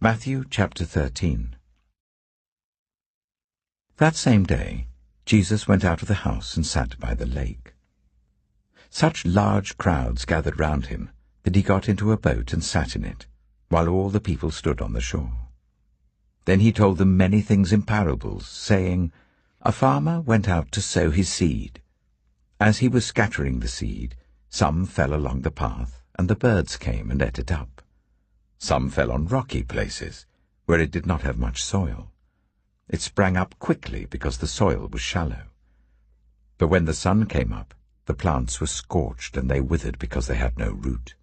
Matthew chapter 13. That same day, Jesus went out of the house and sat by the lake. Such large crowds gathered round him that he got into a boat and sat in it, while all the people stood on the shore. Then he told them many things in parables, saying, A farmer went out to sow his seed. As he was scattering the seed, some fell along the path, and the birds came and ate it up. Some fell on rocky places, where it did not have much soil. It sprang up quickly because the soil was shallow. But when the sun came up, the plants were scorched and they withered because they had no root.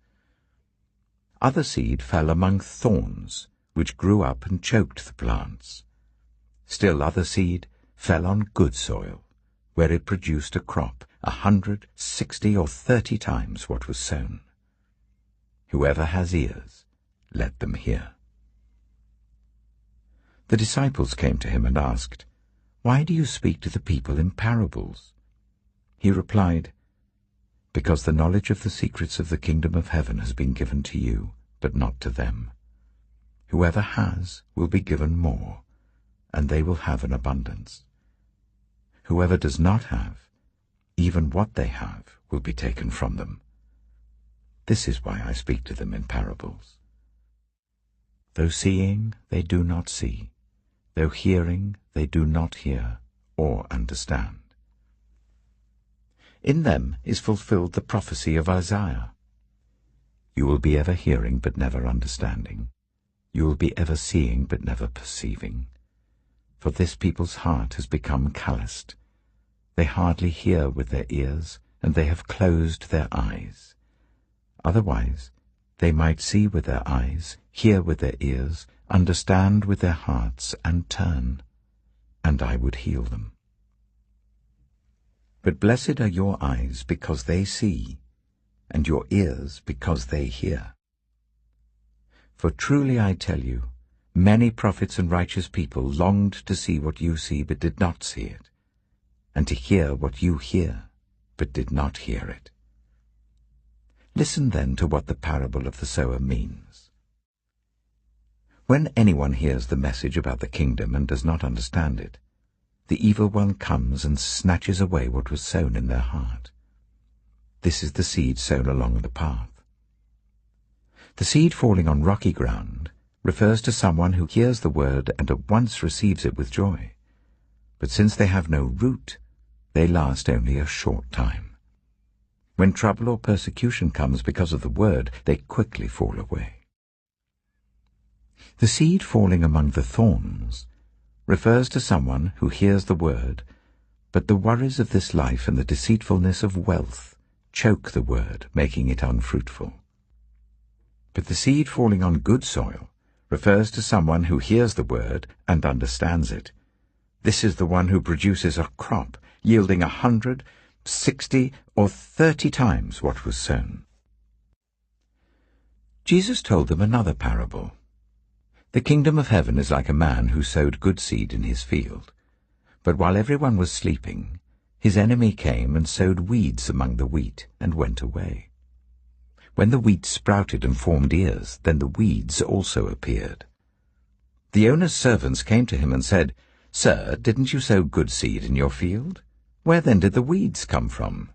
Other seed fell among thorns, which grew up and choked the plants. Still other seed fell on good soil, where it produced a crop 100, 60, or 30 times what was sown. Whoever has ears, let them hear. The disciples came to him and asked, Why do you speak to the people in parables? He replied, Because the knowledge of the secrets of the kingdom of heaven has been given to you, but not to them. Whoever has will be given more, and they will have an abundance. Whoever does not have, even what they have will be taken from them. This is why I speak to them in parables. Though seeing, they do not see. Though hearing, they do not hear or understand. In them is fulfilled the prophecy of Isaiah. You will be ever hearing but never understanding. You will be ever seeing but never perceiving. For this people's heart has become calloused. They hardly hear with their ears, and they have closed their eyes. Otherwise, they might see with their eyes, hear with their ears, understand with their hearts, and turn, and I would heal them. But blessed are your eyes because they see, and your ears because they hear. For truly I tell you, many prophets and righteous people longed to see what you see but did not see it, and to hear what you hear but did not hear it. Listen then to what the parable of the sower means. When anyone hears the message about the kingdom and does not understand it, the evil one comes and snatches away what was sown in their heart. This is the seed sown along the path. The seed falling on rocky ground refers to someone who hears the word and at once receives it with joy. But since they have no root, they last only a short time. When trouble or persecution comes because of the word, they quickly fall away. The seed falling among the thorns refers to someone who hears the word, but the worries of this life and the deceitfulness of wealth choke the word, making it unfruitful. But the seed falling on good soil refers to someone who hears the word and understands it. This is the one who produces a crop yielding 100, 60, or 30 times what was sown. Jesus told them another parable. The kingdom of heaven is like a man who sowed good seed in his field. But while everyone was sleeping, his enemy came and sowed weeds among the wheat and went away. When the wheat sprouted and formed ears, then the weeds also appeared. The owner's servants came to him and said, Sir, didn't you sow good seed in your field? Where then did the weeds come from?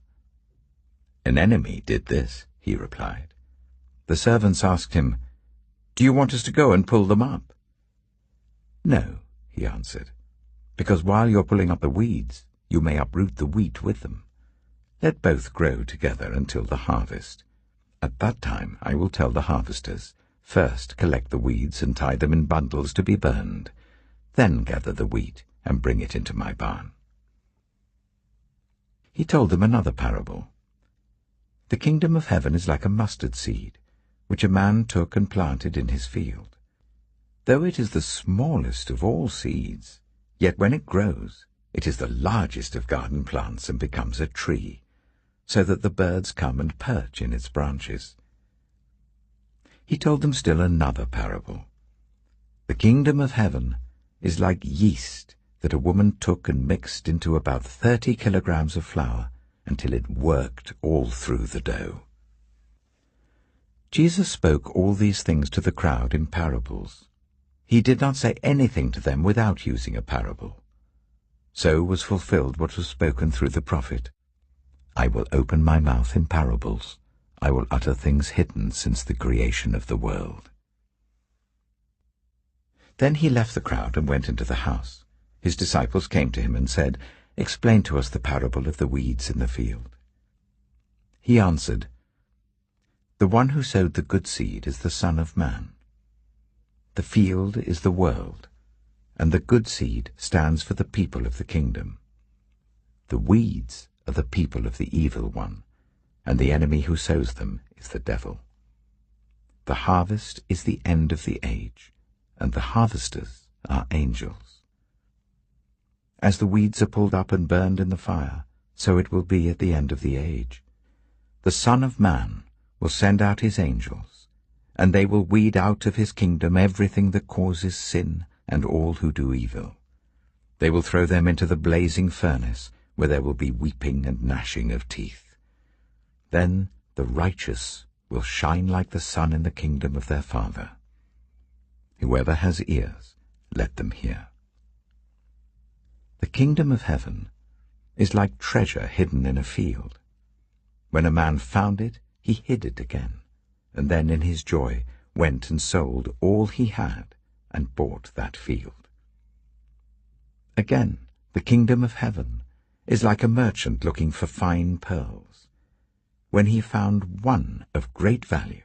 An enemy did this, he replied. The servants asked him, Do you want us to go and pull them up? No, he answered, because while you're pulling up the weeds, you may uproot the wheat with them. Let both grow together until the harvest. At that time I will tell the harvesters, First collect the weeds and tie them in bundles to be burned. Then gather the wheat and bring it into my barn. He told them another parable. The kingdom of heaven is like a mustard seed, which a man took and planted in his field. Though it is the smallest of all seeds, yet when it grows, it is the largest of garden plants and becomes a tree, so that the birds come and perch in its branches. He told them still another parable. The kingdom of heaven is like yeast that a woman took and mixed into about 30 kilograms of flour until it worked all through the dough. Jesus spoke all these things to the crowd in parables. He did not say anything to them without using a parable. So was fulfilled what was spoken through the prophet. I will open my mouth in parables. I will utter things hidden since the creation of the world. Then he left the crowd and went into the house. His disciples came to him and said, "Explain to us the parable of the weeds in the field." He answered, "The one who sowed the good seed is the Son of Man. The field is the world, and the good seed stands for the people of the kingdom. The weeds are the people of the evil one, and the enemy who sows them is the devil. The harvest is the end of the age, and the harvesters are angels. As the weeds are pulled up and burned in the fire, so it will be at the end of the age. The Son of Man will send out his angels, and they will weed out of his kingdom everything that causes sin and all who do evil. They will throw them into the blazing furnace, where there will be weeping and gnashing of teeth. Then the righteous will shine like the sun in the kingdom of their Father. Whoever has ears, let them hear. The kingdom of heaven is like treasure hidden in a field. When a man found it, he hid it again, and then in his joy went and sold all he had and bought that field. Again, the kingdom of heaven is like a merchant looking for fine pearls. When he found one of great value,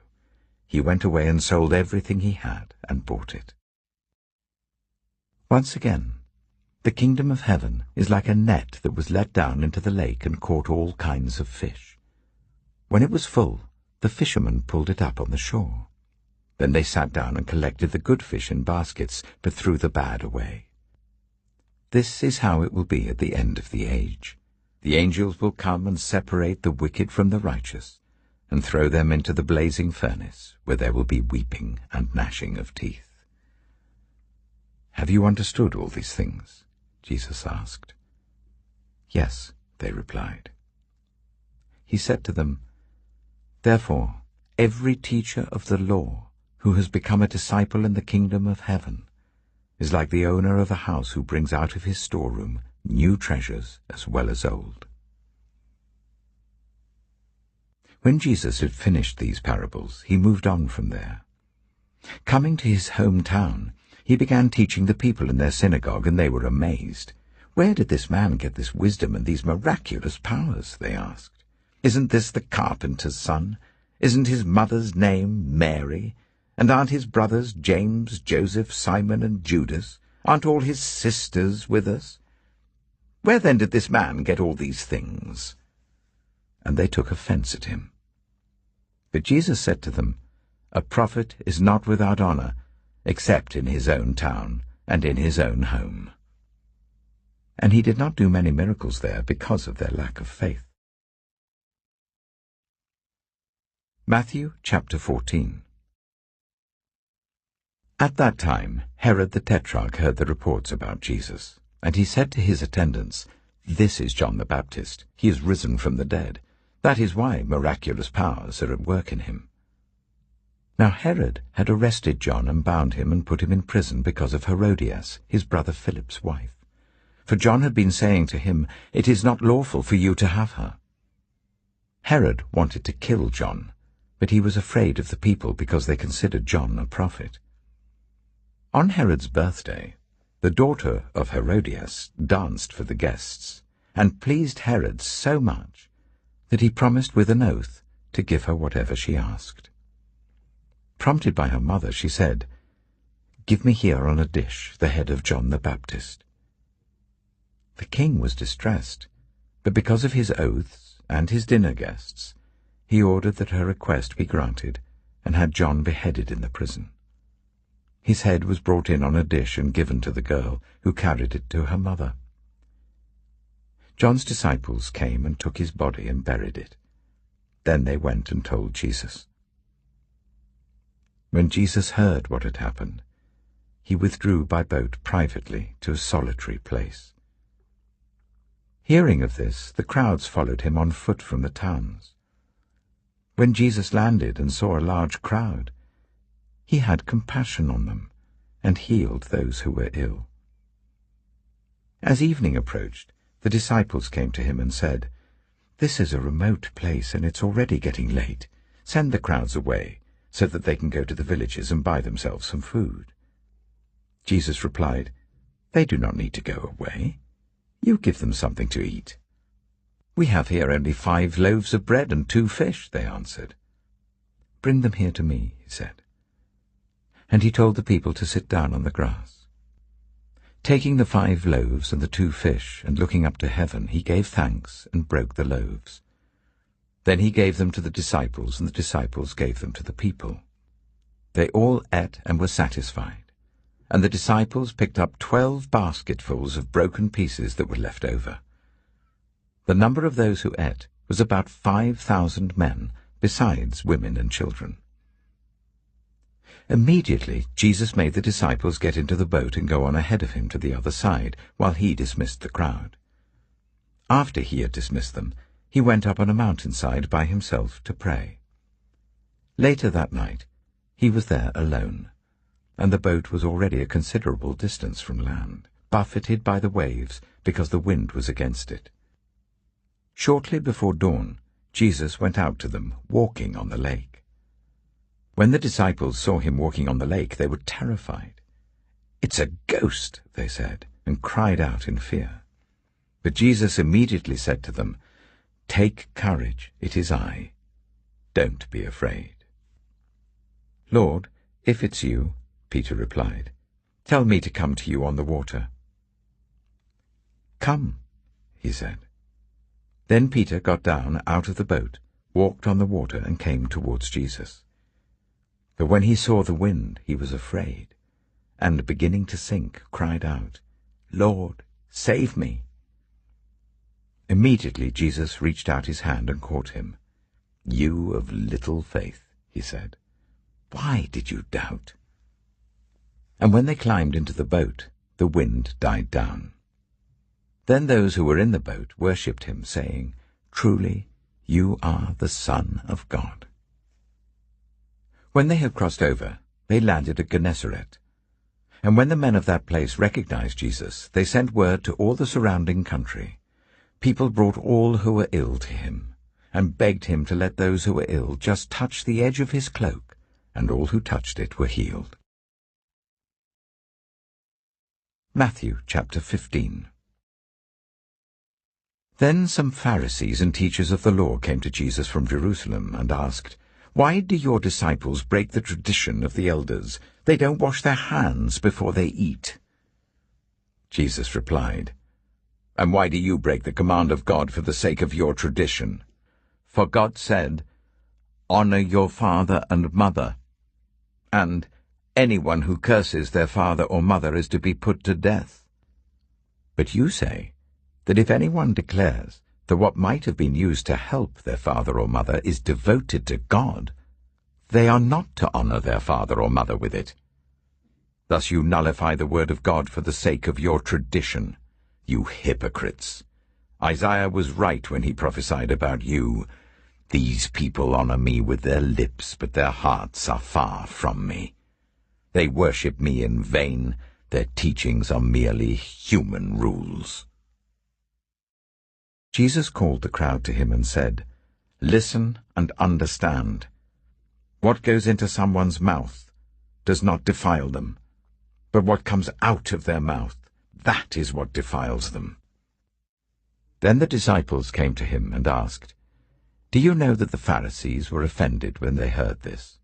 he went away and sold everything he had and bought it. Once again, the kingdom of heaven is like a net that was let down into the lake and caught all kinds of fish. When it was full, the fishermen pulled it up on the shore. Then they sat down and collected the good fish in baskets, but threw the bad away. This is how it will be at the end of the age. The angels will come and separate the wicked from the righteous, and throw them into the blazing furnace, where there will be weeping and gnashing of teeth. "Have you understood all these things?" Jesus asked. "Yes," they replied. He said to them, "Therefore, every teacher of the law who has become a disciple in the kingdom of heaven is like the owner of a house who brings out of his storeroom new treasures as well as old." When Jesus had finished these parables, he moved on from there. Coming to his hometown, he began teaching the people in their synagogue, and they were amazed. "Where did this man get this wisdom and these miraculous powers?" they asked. "Isn't this the carpenter's son? Isn't his mother's name Mary? And aren't his brothers James, Joseph, Simon, and Judas? Aren't all his sisters with us? Where then did this man get all these things?" And they took offense at him. But Jesus said to them, "A prophet is not without honor, except in his own town and in his own home." And he did not do many miracles there because of their lack of faith. Matthew chapter 14. At that time Herod the Tetrarch heard the reports about Jesus, and he said to his attendants, "This is John the Baptist. He is risen from the dead. That is why miraculous powers are at work in him." Now Herod had arrested John and bound him and put him in prison because of Herodias, his brother Philip's wife. For John had been saying to him, "It is not lawful for you to have her." Herod wanted to kill John, but he was afraid of the people because they considered John a prophet. On Herod's birthday, the daughter of Herodias danced for the guests, and pleased Herod so much that he promised with an oath to give her whatever she asked. Prompted by her mother, she said, "Give me here on a dish the head of John the Baptist." The king was distressed, but because of his oaths and his dinner guests, he ordered that her request be granted and had John beheaded in the prison. His head was brought in on a dish and given to the girl, who carried it to her mother. John's disciples came and took his body and buried it. Then they went and told Jesus. When Jesus heard what had happened, he withdrew by boat privately to a solitary place. Hearing of this, the crowds followed him on foot from the towns. When Jesus landed and saw a large crowd, he had compassion on them and healed those who were ill. As evening approached, the disciples came to him and said, "This is a remote place, and it's already getting late. Send the crowds away, so that they can go to the villages and buy themselves some food." Jesus replied, "They do not need to go away. You give them something to eat." "We have here only 5 loaves of bread and 2 fish," they answered. "Bring them here to me," he said. And he told the people to sit down on the grass. Taking the 5 loaves and the 2 fish, and looking up to heaven, he gave thanks and broke the loaves. Then he gave them to the disciples, and the disciples gave them to the people. They all ate and were satisfied, and the disciples picked up 12 basketfuls of broken pieces that were left over. The number of those who ate was about 5,000 men, besides women and children. Immediately Jesus made the disciples get into the boat and go on ahead of him to the other side, while he dismissed the crowd. After he had dismissed them, he went up on a mountainside by himself to pray. Later that night, he was there alone, and the boat was already a considerable distance from land, buffeted by the waves because the wind was against it. Shortly before dawn, Jesus went out to them, walking on the lake. When the disciples saw him walking on the lake, they were terrified. "It's a ghost," they said, and cried out in fear. But Jesus immediately said to them, "Take courage, it is I. Don't be afraid." "Lord, if it's you," Peter replied, "tell me to come to you on the water." "Come," he said. Then Peter got down out of the boat, walked on the water, and came towards Jesus. But when he saw the wind, he was afraid, and, beginning to sink, cried out, "Lord, save me!" Immediately Jesus reached out his hand and caught him. "You of little faith," he said, "why did you doubt?" And when they climbed into the boat, the wind died down. Then those who were in the boat worshipped him, saying, "Truly, you are the Son of God." When they had crossed over, they landed at Gennesaret. And when the men of that place recognized Jesus, they sent word to all the surrounding country. People brought all who were ill to him, and begged him to let those who were ill just touch the edge of his cloak, and all who touched it were healed. Matthew chapter 15. Then some Pharisees and teachers of the law came to Jesus from Jerusalem and asked, "Why do your disciples break the tradition of the elders? They don't wash their hands before they eat." Jesus replied, "And why do you break the command of God for the sake of your tradition? For God said, 'Honor your father and mother,' and 'Anyone who curses their father or mother is to be put to death.' But you say that if anyone declares that what might have been used to help their father or mother is devoted to God, they are not to honor their father or mother with it. Thus you nullify the word of God for the sake of your tradition, you hypocrites. Isaiah was right when he prophesied about you. 'These people honor me with their lips, but their hearts are far from me. They worship me in vain. Their teachings are merely human rules.'" Jesus called the crowd to him and said, "Listen and understand. What goes into someone's mouth does not defile them, but what comes out of their mouth, that is what defiles them." Then the disciples came to him and asked, "Do you know that the Pharisees were offended when they heard this?"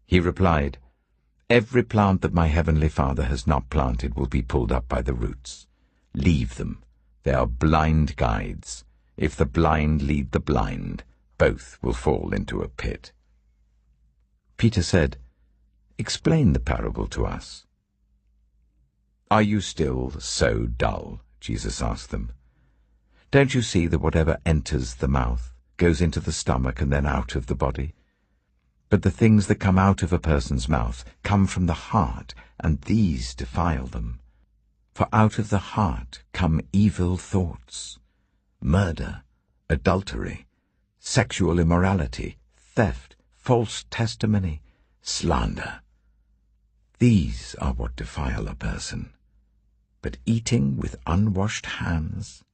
He replied, "Every plant that my heavenly Father has not planted will be pulled up by the roots. Leave them. They are blind guides. If the blind lead the blind, both will fall into a pit." Peter said, "Explain the parable to us." "Are you still so dull?" Jesus asked them. "Don't you see that whatever enters the mouth goes into the stomach and then out of the body? But the things that come out of a person's mouth come from the heart, and these defile them. For out of the heart come evil thoughts, murder, adultery, sexual immorality, theft, false testimony, slander. These are what defile a person, but eating with unwashed hands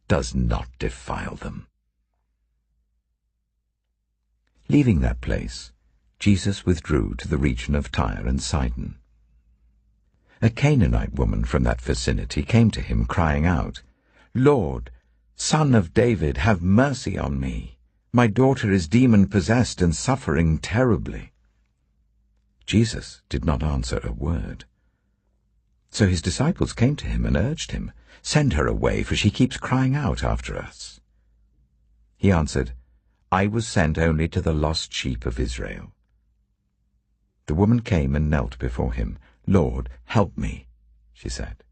does not defile them." Leaving that place, Jesus withdrew to the region of Tyre and Sidon. A Canaanite woman from that vicinity came to him, crying out, "Lord, Son of David, have mercy on me. My daughter is demon-possessed and suffering terribly." Jesus did not answer a word. So his disciples came to him and urged him, "Send her away, for she keeps crying out after us." He answered, "I was sent only to the lost sheep of Israel." The woman came and knelt before him. "Lord, help me," she said.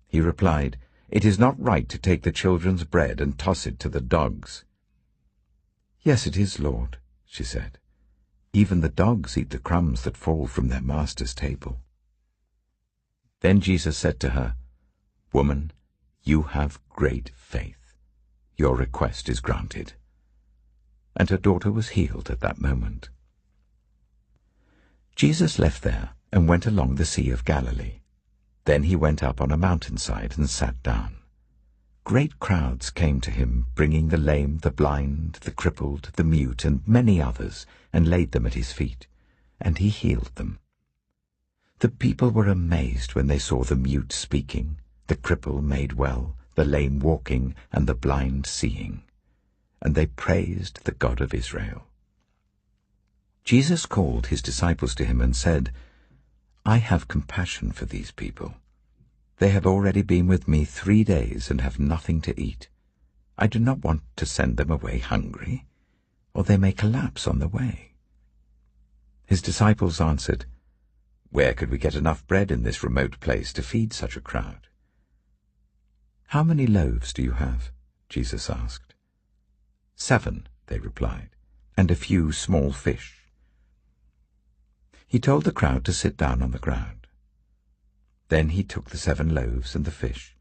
He replied, "It is not right to take the children's bread and toss it to the dogs." "Yes, it is, Lord," she said. "Even the dogs eat the crumbs that fall from their master's table." Then Jesus said to her, "Woman, you have great faith. Your request is granted." And her daughter was healed at that moment. Jesus left there and went along the Sea of Galilee. Then he went up on a mountainside and sat down. Great crowds came to him, bringing the lame, the blind, the crippled, the mute, and many others, and laid them at his feet, and he healed them. The people were amazed when they saw the mute speaking, the cripple made well, the lame walking, and the blind seeing. And they praised the God of Israel. Jesus called his disciples to him and said, "I have compassion for these people. They have already been with me 3 days and have nothing to eat. I do not want to send them away hungry, or they may collapse on the way." His disciples answered, "Where could we get enough bread in this remote place to feed such a crowd?" "How many loaves do you have?" Jesus asked. 7, they replied, "and a few small fish." He told the crowd to sit down on the ground. Then he took the 7 loaves and the fish,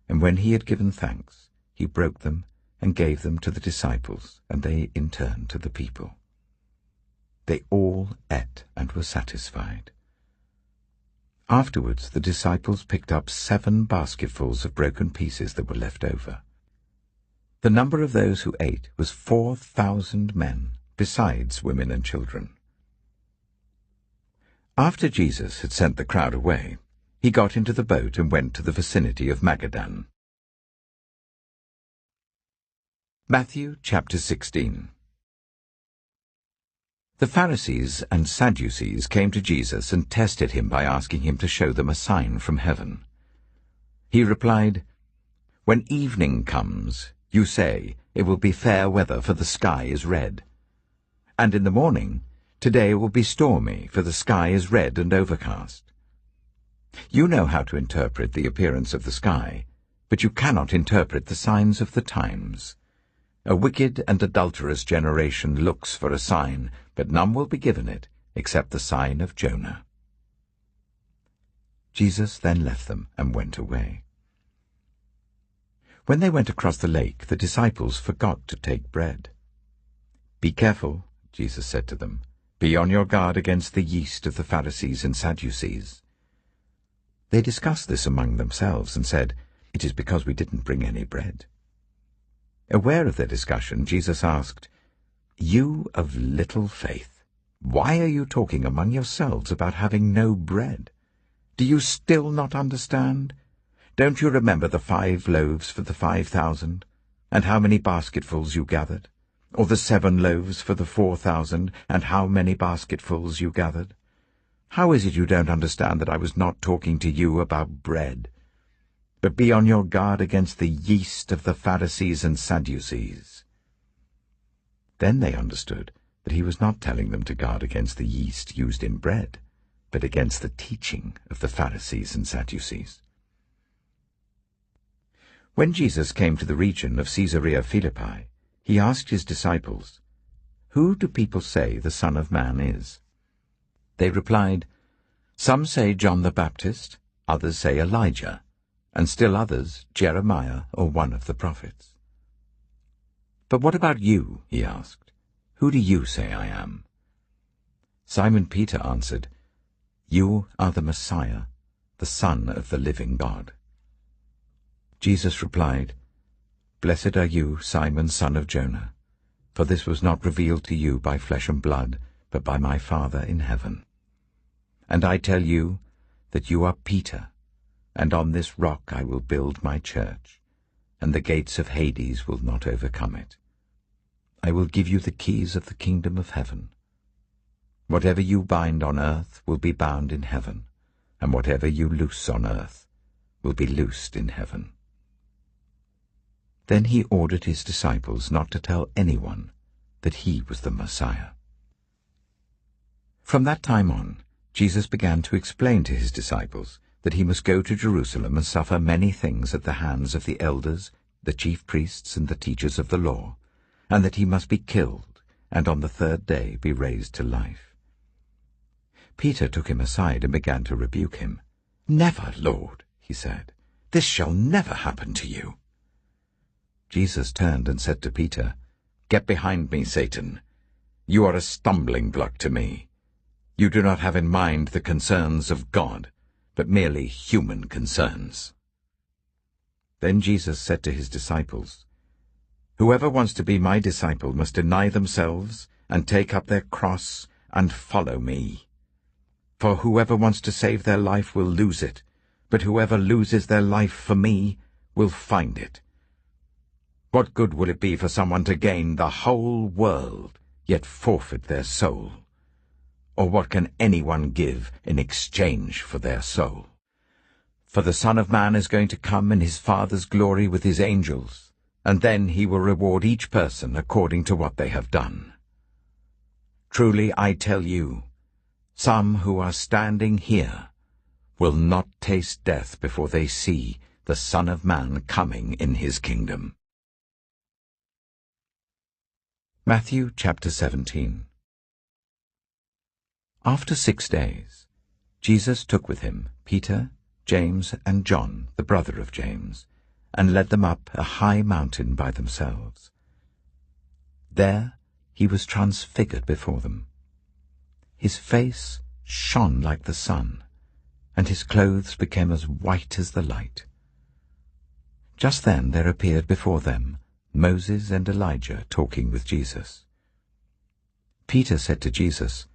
and when he had given thanks, he broke them and gave them to the disciples, and they in turn to the people. They all ate and were satisfied. Afterwards the disciples picked up 7 basketfuls of broken pieces that were left over. The number of those who ate was 4,000 men, besides women and children. After Jesus had sent the crowd away, he got into the boat and went to the vicinity of Magadan. Matthew chapter 16. The Pharisees and Sadducees came to Jesus and tested him by asking him to show them a sign from heaven. He replied, "When evening comes, you say, 'It will be fair weather, for the sky is red.' And in the morning, 'Today will be stormy, for the sky is red and overcast.' You know how to interpret the appearance of the sky, but you cannot interpret the signs of the times. A wicked and adulterous generation looks for a sign, but none will be given it, except the sign of Jonah." Jesus then left them and went away. When they went across the lake, the disciples forgot to take bread. "Be careful," Jesus said to them. "Be on your guard against the yeast of the Pharisees and Sadducees." They discussed this among themselves and said, "It is because we didn't bring any bread." Aware of their discussion, Jesus asked, "You of little faith, why are you talking among yourselves about having no bread? Do you still not understand? Don't you remember the 5 loaves for the 5,000, and how many basketfuls you gathered? Or the 7 loaves for the 4,000, and how many basketfuls you gathered? How is it you don't understand that I was not talking to you about bread? But be on your guard against the yeast of the Pharisees and Sadducees." Then they understood that he was not telling them to guard against the yeast used in bread, but against the teaching of the Pharisees and Sadducees. When Jesus came to the region of Caesarea Philippi, he asked his disciples, "Who do people say the Son of Man is?" They replied, "Some say John the Baptist, others say Elijah, and still others Jeremiah or one of the prophets." "But what about you?" he asked. "Who do you say I am?" Simon Peter answered, "You are the Messiah, the Son of the living God." Jesus replied, "Blessed are you, Simon, son of Jonah, for this was not revealed to you by flesh and blood, but by my Father in heaven. And I tell you that you are Peter, and on this rock I will build my church, and the gates of Hades will not overcome it. I will give you the keys of the kingdom of heaven. Whatever you bind on earth will be bound in heaven, and whatever you loose on earth will be loosed in heaven." Then he ordered his disciples not to tell anyone that he was the Messiah. From that time on, Jesus began to explain to his disciples that he must go to Jerusalem and suffer many things at the hands of the elders, the chief priests, and the teachers of the law, and that he must be killed, and on the third day be raised to life. Peter took him aside and began to rebuke him. "Never, Lord," he said. "This shall never happen to you." Jesus turned and said to Peter, "Get behind me, Satan. You are a stumbling block to me. You do not have in mind the concerns of God, but merely human concerns." Then Jesus said to his disciples, "Whoever wants to be my disciple must deny themselves and take up their cross and follow me. For whoever wants to save their life will lose it, but whoever loses their life for me will find it. What good will it be for someone to gain the whole world, yet forfeit their soul? Or what can anyone give in exchange for their soul? For the Son of Man is going to come in his Father's glory with his angels, and then he will reward each person according to what they have done. Truly I tell you, some who are standing here will not taste death before they see the Son of Man coming in his kingdom." Matthew chapter 17. After 6 days, Jesus took with him Peter, James, and John, the brother of James, and led them up a high mountain by themselves. There he was transfigured before them. His face shone like the sun, and his clothes became as white as the light. Just then there appeared before them Moses and Elijah talking with Jesus. Peter said to Jesus,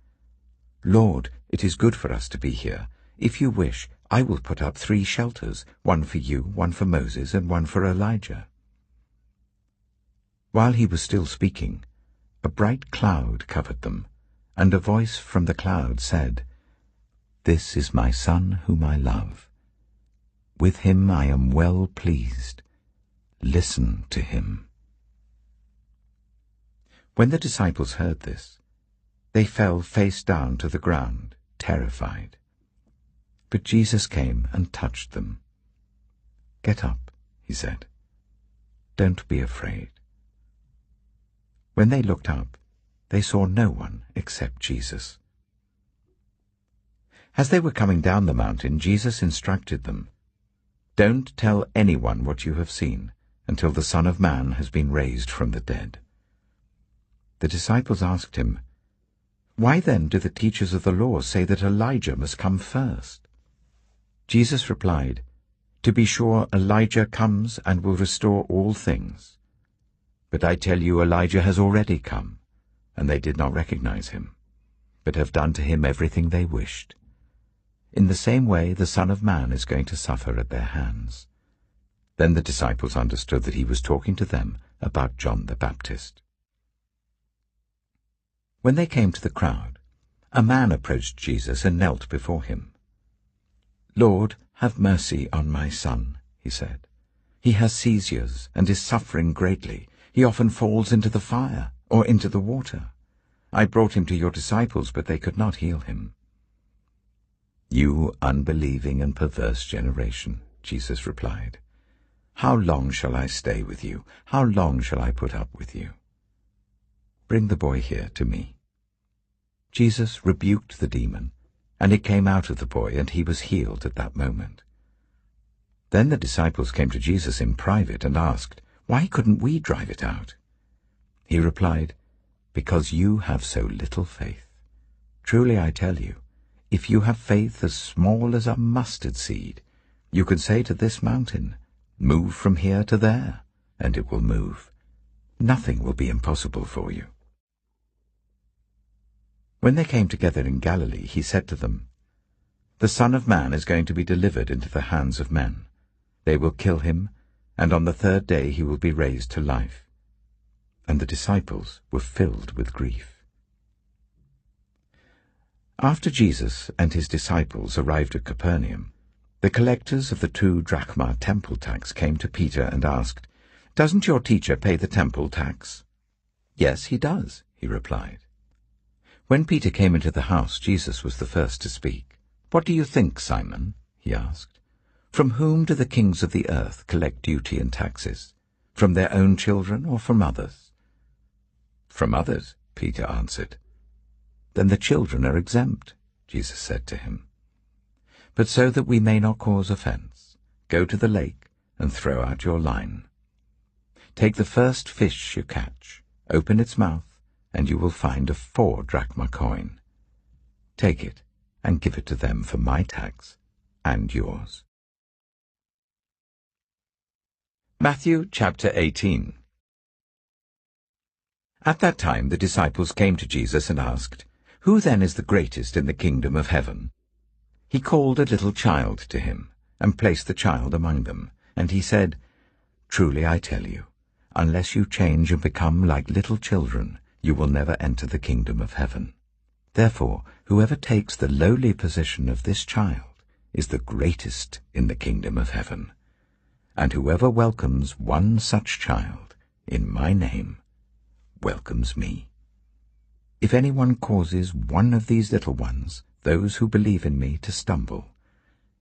"Lord, it is good for us to be here. If you wish, I will put up 3 shelters, one for you, one for Moses, and one for Elijah." While he was still speaking, a bright cloud covered them, and a voice from the cloud said, "This is my Son whom I love. With him I am well pleased. Listen to him." When the disciples heard this, they fell face down to the ground, terrified. But Jesus came and touched them. "Get up," he said. "Don't be afraid." When they looked up, they saw no one except Jesus. As they were coming down the mountain, Jesus instructed them, "Don't tell anyone what you have seen until the Son of Man has been raised from the dead." The disciples asked him, "Why then do the teachers of the law say that Elijah must come first?" Jesus replied, "To be sure, Elijah comes and will restore all things. But I tell you, Elijah has already come, and they did not recognize him, but have done to him everything they wished. In the same way the Son of Man is going to suffer at their hands." Then the disciples understood that he was talking to them about John the Baptist. When they came to the crowd, a man approached Jesus and knelt before him. "Lord, have mercy on my son," he said. "He has seizures and is suffering greatly. He often falls into the fire or into the water. I brought him to your disciples, but they could not heal him." "You unbelieving and perverse generation," Jesus replied, "how long shall I stay with you? How long shall I put up with you? Bring the boy here to me." Jesus rebuked the demon, and it came out of the boy, and he was healed at that moment. Then the disciples came to Jesus in private and asked, "Why couldn't we drive it out?" He replied, "Because you have so little faith. Truly I tell you, if you have faith as small as a mustard seed, you can say to this mountain, 'Move from here to there,' and it will move. Nothing will be impossible for you." When they came together in Galilee, he said to them, "The Son of Man is going to be delivered into the hands of men. They will kill him, and on the third day he will be raised to life." And the disciples were filled with grief. After Jesus and his disciples arrived at Capernaum, the collectors of the 2 drachma temple tax came to Peter and asked, "Doesn't your teacher pay the temple tax?" "Yes, he does," he replied. When Peter came into the house, Jesus was the first to speak. "What do you think, Simon?" he asked. "From whom do the kings of the earth collect duty and taxes? From their own children or from others?" "From others," Peter answered. "Then the children are exempt," Jesus said to him. "But so that we may not cause offense, go to the lake and throw out your line. Take the first fish you catch, open its mouth, and you will find a 4 drachma coin. Take it and give it to them for my tax and yours." Matthew chapter 18. At that time the disciples came to Jesus and asked, "Who then is the greatest in the kingdom of heaven?" He called a little child to him, and placed the child among them, and he said, "Truly I tell you, unless you change and become like little children, you will never enter the kingdom of heaven. Therefore, whoever takes the lowly position of this child is the greatest in the kingdom of heaven. And whoever welcomes one such child in my name welcomes me. If anyone causes one of these little ones, those who believe in me, to stumble,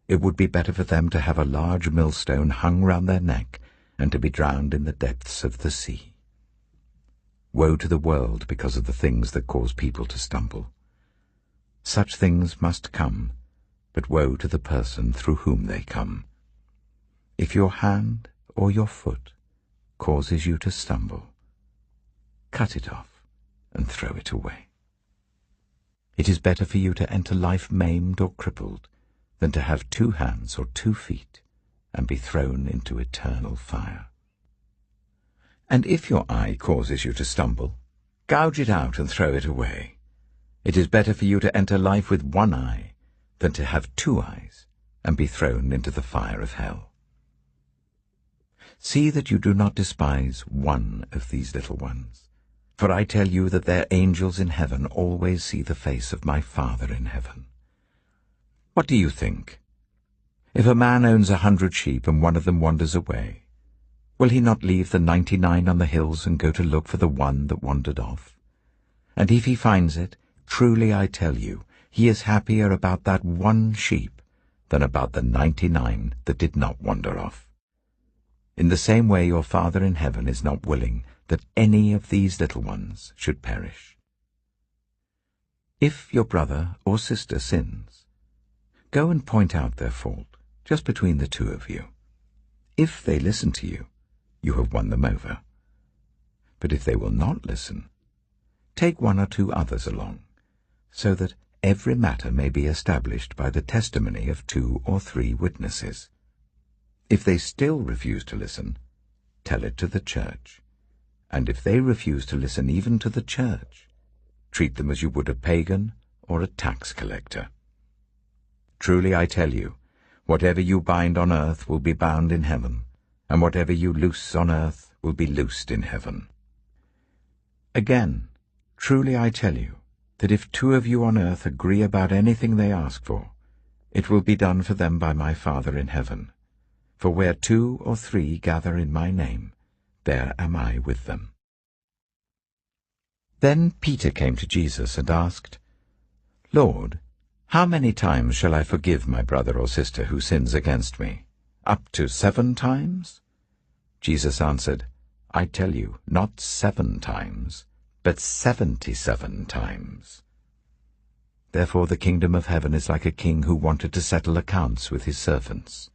it would be better for them to have a large millstone hung round their neck and to be drowned in the depths of the sea. Woe to the world because of the things that cause people to stumble. Such things must come, but woe to the person through whom they come. If your hand or your foot causes you to stumble, cut it off and throw it away. It is better for you to enter life maimed or crippled than to have 2 hands or 2 feet and be thrown into eternal fire. And if your eye causes you to stumble, gouge it out and throw it away. It is better for you to enter life with 1 eye than to have 2 eyes and be thrown into the fire of hell. See that you do not despise one of these little ones, for I tell you that their angels in heaven always see the face of my Father in heaven. What do you think? If a man owns 100 sheep and one of them wanders away, will he not leave the 99 on the hills and go to look for the one that wandered off? And if he finds it, truly I tell you, he is happier about that 1 sheep than about the 99 that did not wander off. In the same way your Father in heaven is not willing that any of these little ones should perish. If your brother or sister sins, go and point out their fault, just between the 2 of you. If they listen to you, you have won them over. But if they will not listen, take 1 or 2 others along, so that every matter may be established by the testimony of 2 or 3 witnesses. If they still refuse to listen, tell it to the church. And if they refuse to listen even to the church, treat them as you would a pagan or a tax collector. Truly I tell you, whatever you bind on earth will be bound in heaven, and whatever you loose on earth will be loosed in heaven. Again, truly I tell you, that if 2 of you on earth agree about anything they ask for, it will be done for them by my Father in heaven. For where 2 or 3 gather in my name, there am I with them. Then Peter came to Jesus and asked, Lord, how many times shall I forgive my brother or sister who sins against me? Up to 7 times? Jesus answered, I tell you, not 7 times, but 77 times. Therefore the kingdom of heaven is like a king who wanted to settle accounts with his servants.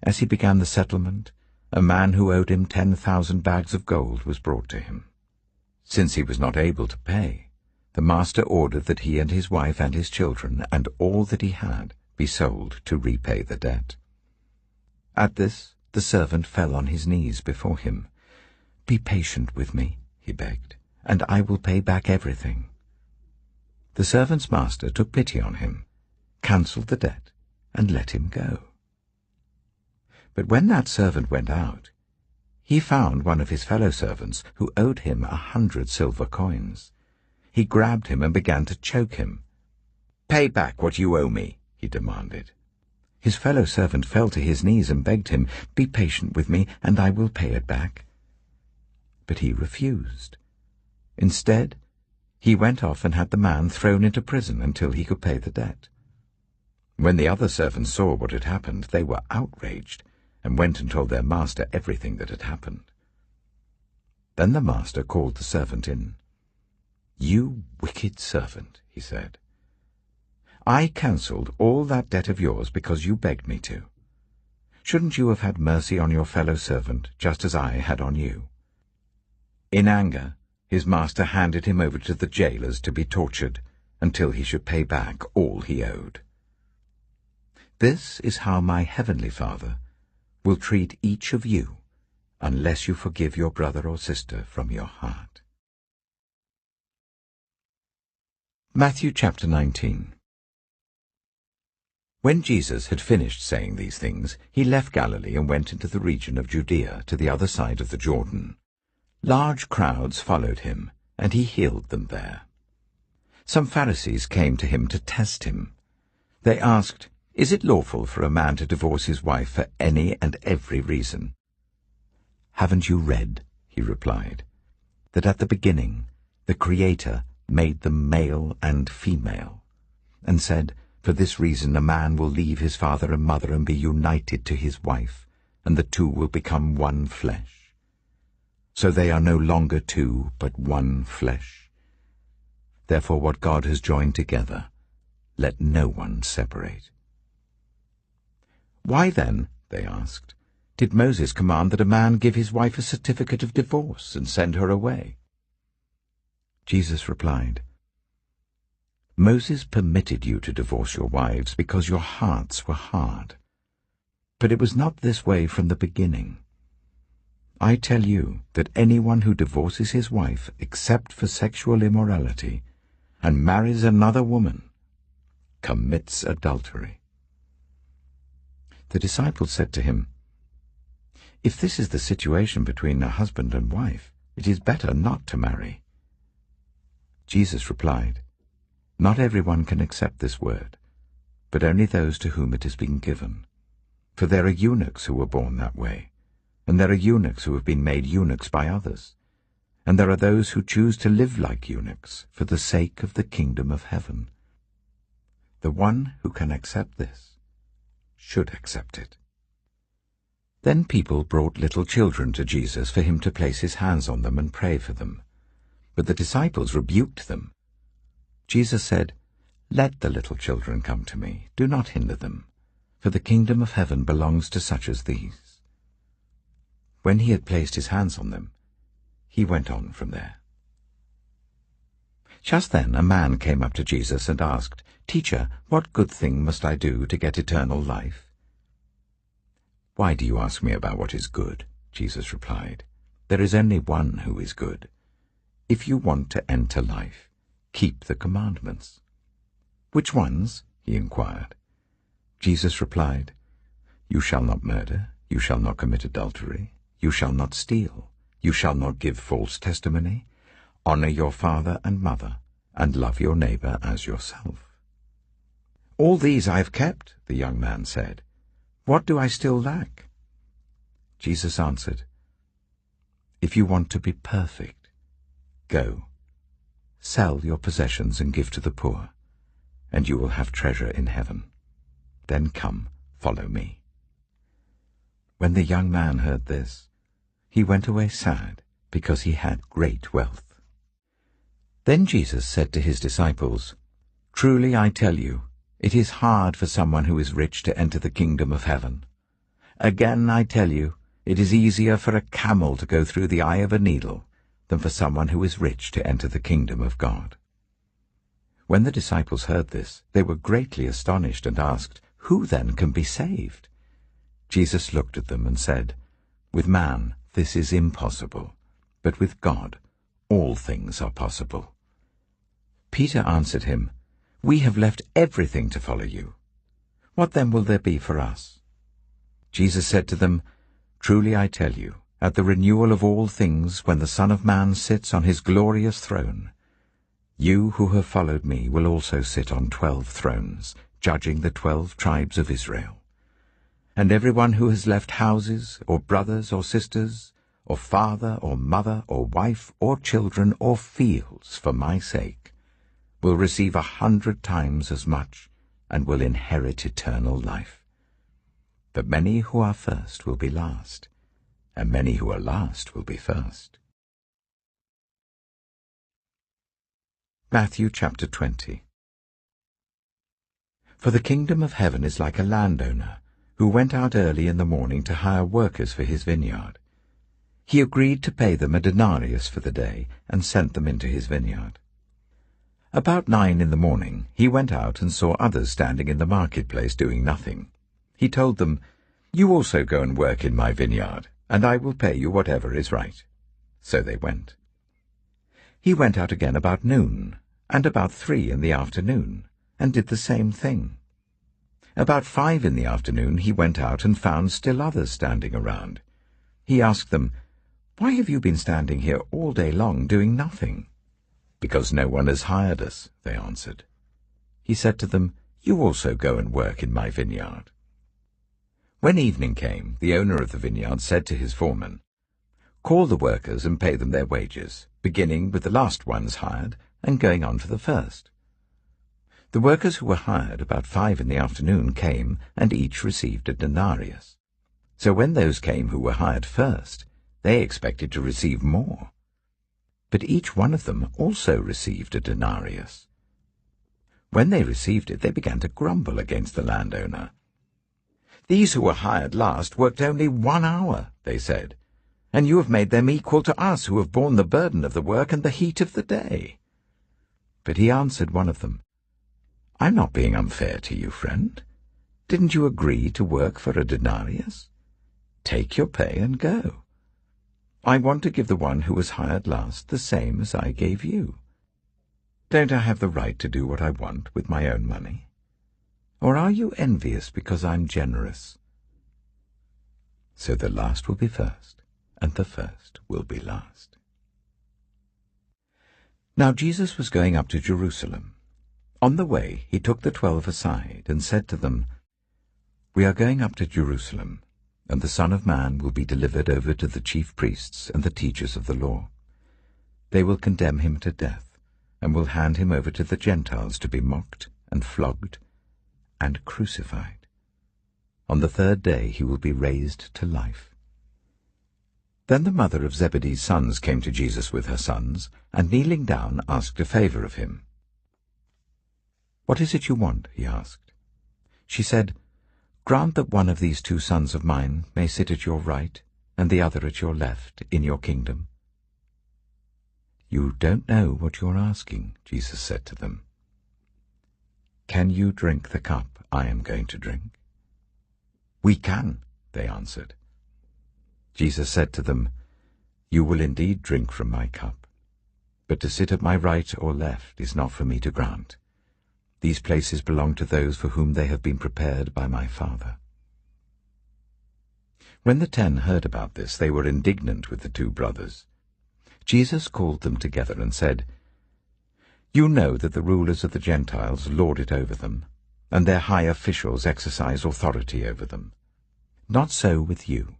As he began the settlement, a man who owed him 10,000 bags of gold was brought to him. Since he was not able to pay, The master ordered that he and his wife and his children and all that he had be sold to repay the debt. At this, the servant fell on his knees before him. "Be patient with me," he begged, "and I will pay back everything." The servant's master took pity on him, cancelled the debt, and let him go. But when that servant went out, he found one of his fellow servants who owed him 100 silver coins. He grabbed him and began to choke him. "Pay back what you owe me," he demanded. His fellow servant fell to his knees and begged him, "Be patient with me, and I will pay it back." But he refused. Instead, he went off and had the man thrown into prison until he could pay the debt. When the other servants saw what had happened, they were outraged and went and told their master everything that had happened. Then the master called the servant in. "You wicked servant," he said. "I cancelled all that debt of yours because you begged me to. Shouldn't you have had mercy on your fellow servant, just as I had on you?" In anger, his master handed him over to the jailers to be tortured until he should pay back all he owed. This is how my heavenly Father will treat each of you unless you forgive your brother or sister from your heart. Matthew chapter 19. When Jesus had finished saying these things, he left Galilee and went into the region of Judea to the other side of the Jordan. Large crowds followed him, and he healed them there. Some Pharisees came to him to test him. They asked, "Is it lawful for a man to divorce his wife for any and every reason?" "Haven't you read," he replied, "that at the beginning the Creator made them male and female, and said, 'For this reason a man will leave his father and mother and be united to his wife, and the two will become one flesh. So they are no longer two, but one flesh. Therefore what God has joined together, let no one separate.'" "Why then," they asked, "did Moses command that a man give his wife a certificate of divorce and send her away?" Jesus replied, "Moses permitted you to divorce your wives because your hearts were hard. But it was not this way from the beginning. I tell you that anyone who divorces his wife except for sexual immorality and marries another woman commits adultery." The disciples said to him, "If this is the situation between a husband and wife, it is better not to marry." Jesus replied, "Not everyone can accept this word, but only those to whom it has been given. For there are eunuchs who were born that way, and there are eunuchs who have been made eunuchs by others, and there are those who choose to live like eunuchs for the sake of the kingdom of heaven. The one who can accept this should accept it." Then people brought little children to Jesus for him to place his hands on them and pray for them. But the disciples rebuked them. Jesus said, "Let the little children come to me, do not hinder them, for the kingdom of heaven belongs to such as these." When he had placed his hands on them, he went on from there. Just then a man came up to Jesus and asked, "Teacher, what good thing must I do to get eternal life?" "Why do you ask me about what is good?" Jesus replied. "There is only one who is good. If you want to enter life, keep the commandments." "Which ones?" he inquired. Jesus replied, "You shall not murder, you shall not commit adultery, you shall not steal, you shall not give false testimony, honor your father and mother, and love your neighbor as yourself." "All these I have kept," the young man said. "What do I still lack?" Jesus answered, "If you want to be perfect, go, sell your possessions and give to the poor, and you will have treasure in heaven. Then come, follow me." When the young man heard this, he went away sad, because he had great wealth. Then Jesus said to his disciples, "Truly I tell you, it is hard for someone who is rich to enter the kingdom of heaven. Again I tell you, it is easier for a camel to go through the eye of a needle than for someone who is rich to enter the kingdom of God." When the disciples heard this, they were greatly astonished and asked, "Who then can be saved?" Jesus looked at them and said, "With man this is impossible, but with God all things are possible." Peter answered him, "We have left everything to follow you. What then will there be for us?" Jesus said to them, "Truly I tell you, at the renewal of all things, when the Son of Man sits on his glorious throne, you who have followed me will also sit on 12 thrones, judging the 12 tribes of Israel. And everyone who has left houses, or brothers or sisters, or father or mother or wife or children or fields for my sake, will receive 100 times as much and will inherit eternal life. But many who are first will be last, and many who are last will be first." Matthew chapter 20. For the kingdom of heaven is like a landowner who went out early in the morning to hire workers for his vineyard. He agreed to pay them a denarius for the day and sent them into his vineyard. About 9 in the morning he went out and saw others standing in the marketplace doing nothing. He told them, "You also go and work in my vineyard, and I will pay you whatever is right." So they went. He went out again about noon, and about 3 in the afternoon, and did the same thing. About 5 in the afternoon he went out and found still others standing around. He asked them, "Why have you been standing here all day long doing nothing?" "Because no one has hired us," they answered. He said to them, "You also go and work in my vineyard." When evening came, the owner of the vineyard said to his foreman, "Call the workers and pay them their wages, beginning with the last ones hired and going on to the first." The workers who were hired about 5 in the afternoon came, and each received a denarius. So when those came who were hired first, they expected to receive more. But each one of them also received a denarius. When they received it, they began to grumble against the landowner. "These who were hired last worked only 1 hour," they said, "and you have made them equal to us who have borne the burden of the work and the heat of the day." But he answered one of them, "I'm not being unfair to you, friend. Didn't you agree to work for a denarius? Take your pay and go. I want to give the one who was hired last the same as I gave you. Don't I have the right to do what I want with my own money? Or are you envious because I'm generous?" So the last will be first, and the first will be last. Now Jesus was going up to Jerusalem. On the way he took the 12 aside and said to them, "We are going up to Jerusalem, and the Son of Man will be delivered over to the chief priests and the teachers of the law. They will condemn him to death, and will hand him over to the Gentiles to be mocked and flogged and crucified. On the 3rd day he will be raised to life." Then the mother of Zebedee's sons came to Jesus with her sons, and kneeling down asked a favor of him. "What is it you want?" he asked. She said, "Grant that one of these 2 sons of mine may sit at your right and the other at your left in your kingdom." "You don't know what you're asking," Jesus said to them. "Can you drink the cup I am going to drink?" "We can," they answered. Jesus said to them, "You will indeed drink from my cup, but to sit at my right or left is not for me to grant. These places belong to those for whom they have been prepared by my Father." When the 10 heard about this, they were indignant with the 2 brothers. Jesus called them together and said, "You know that the rulers of the Gentiles lord it over them, and their high officials exercise authority over them. Not so with you.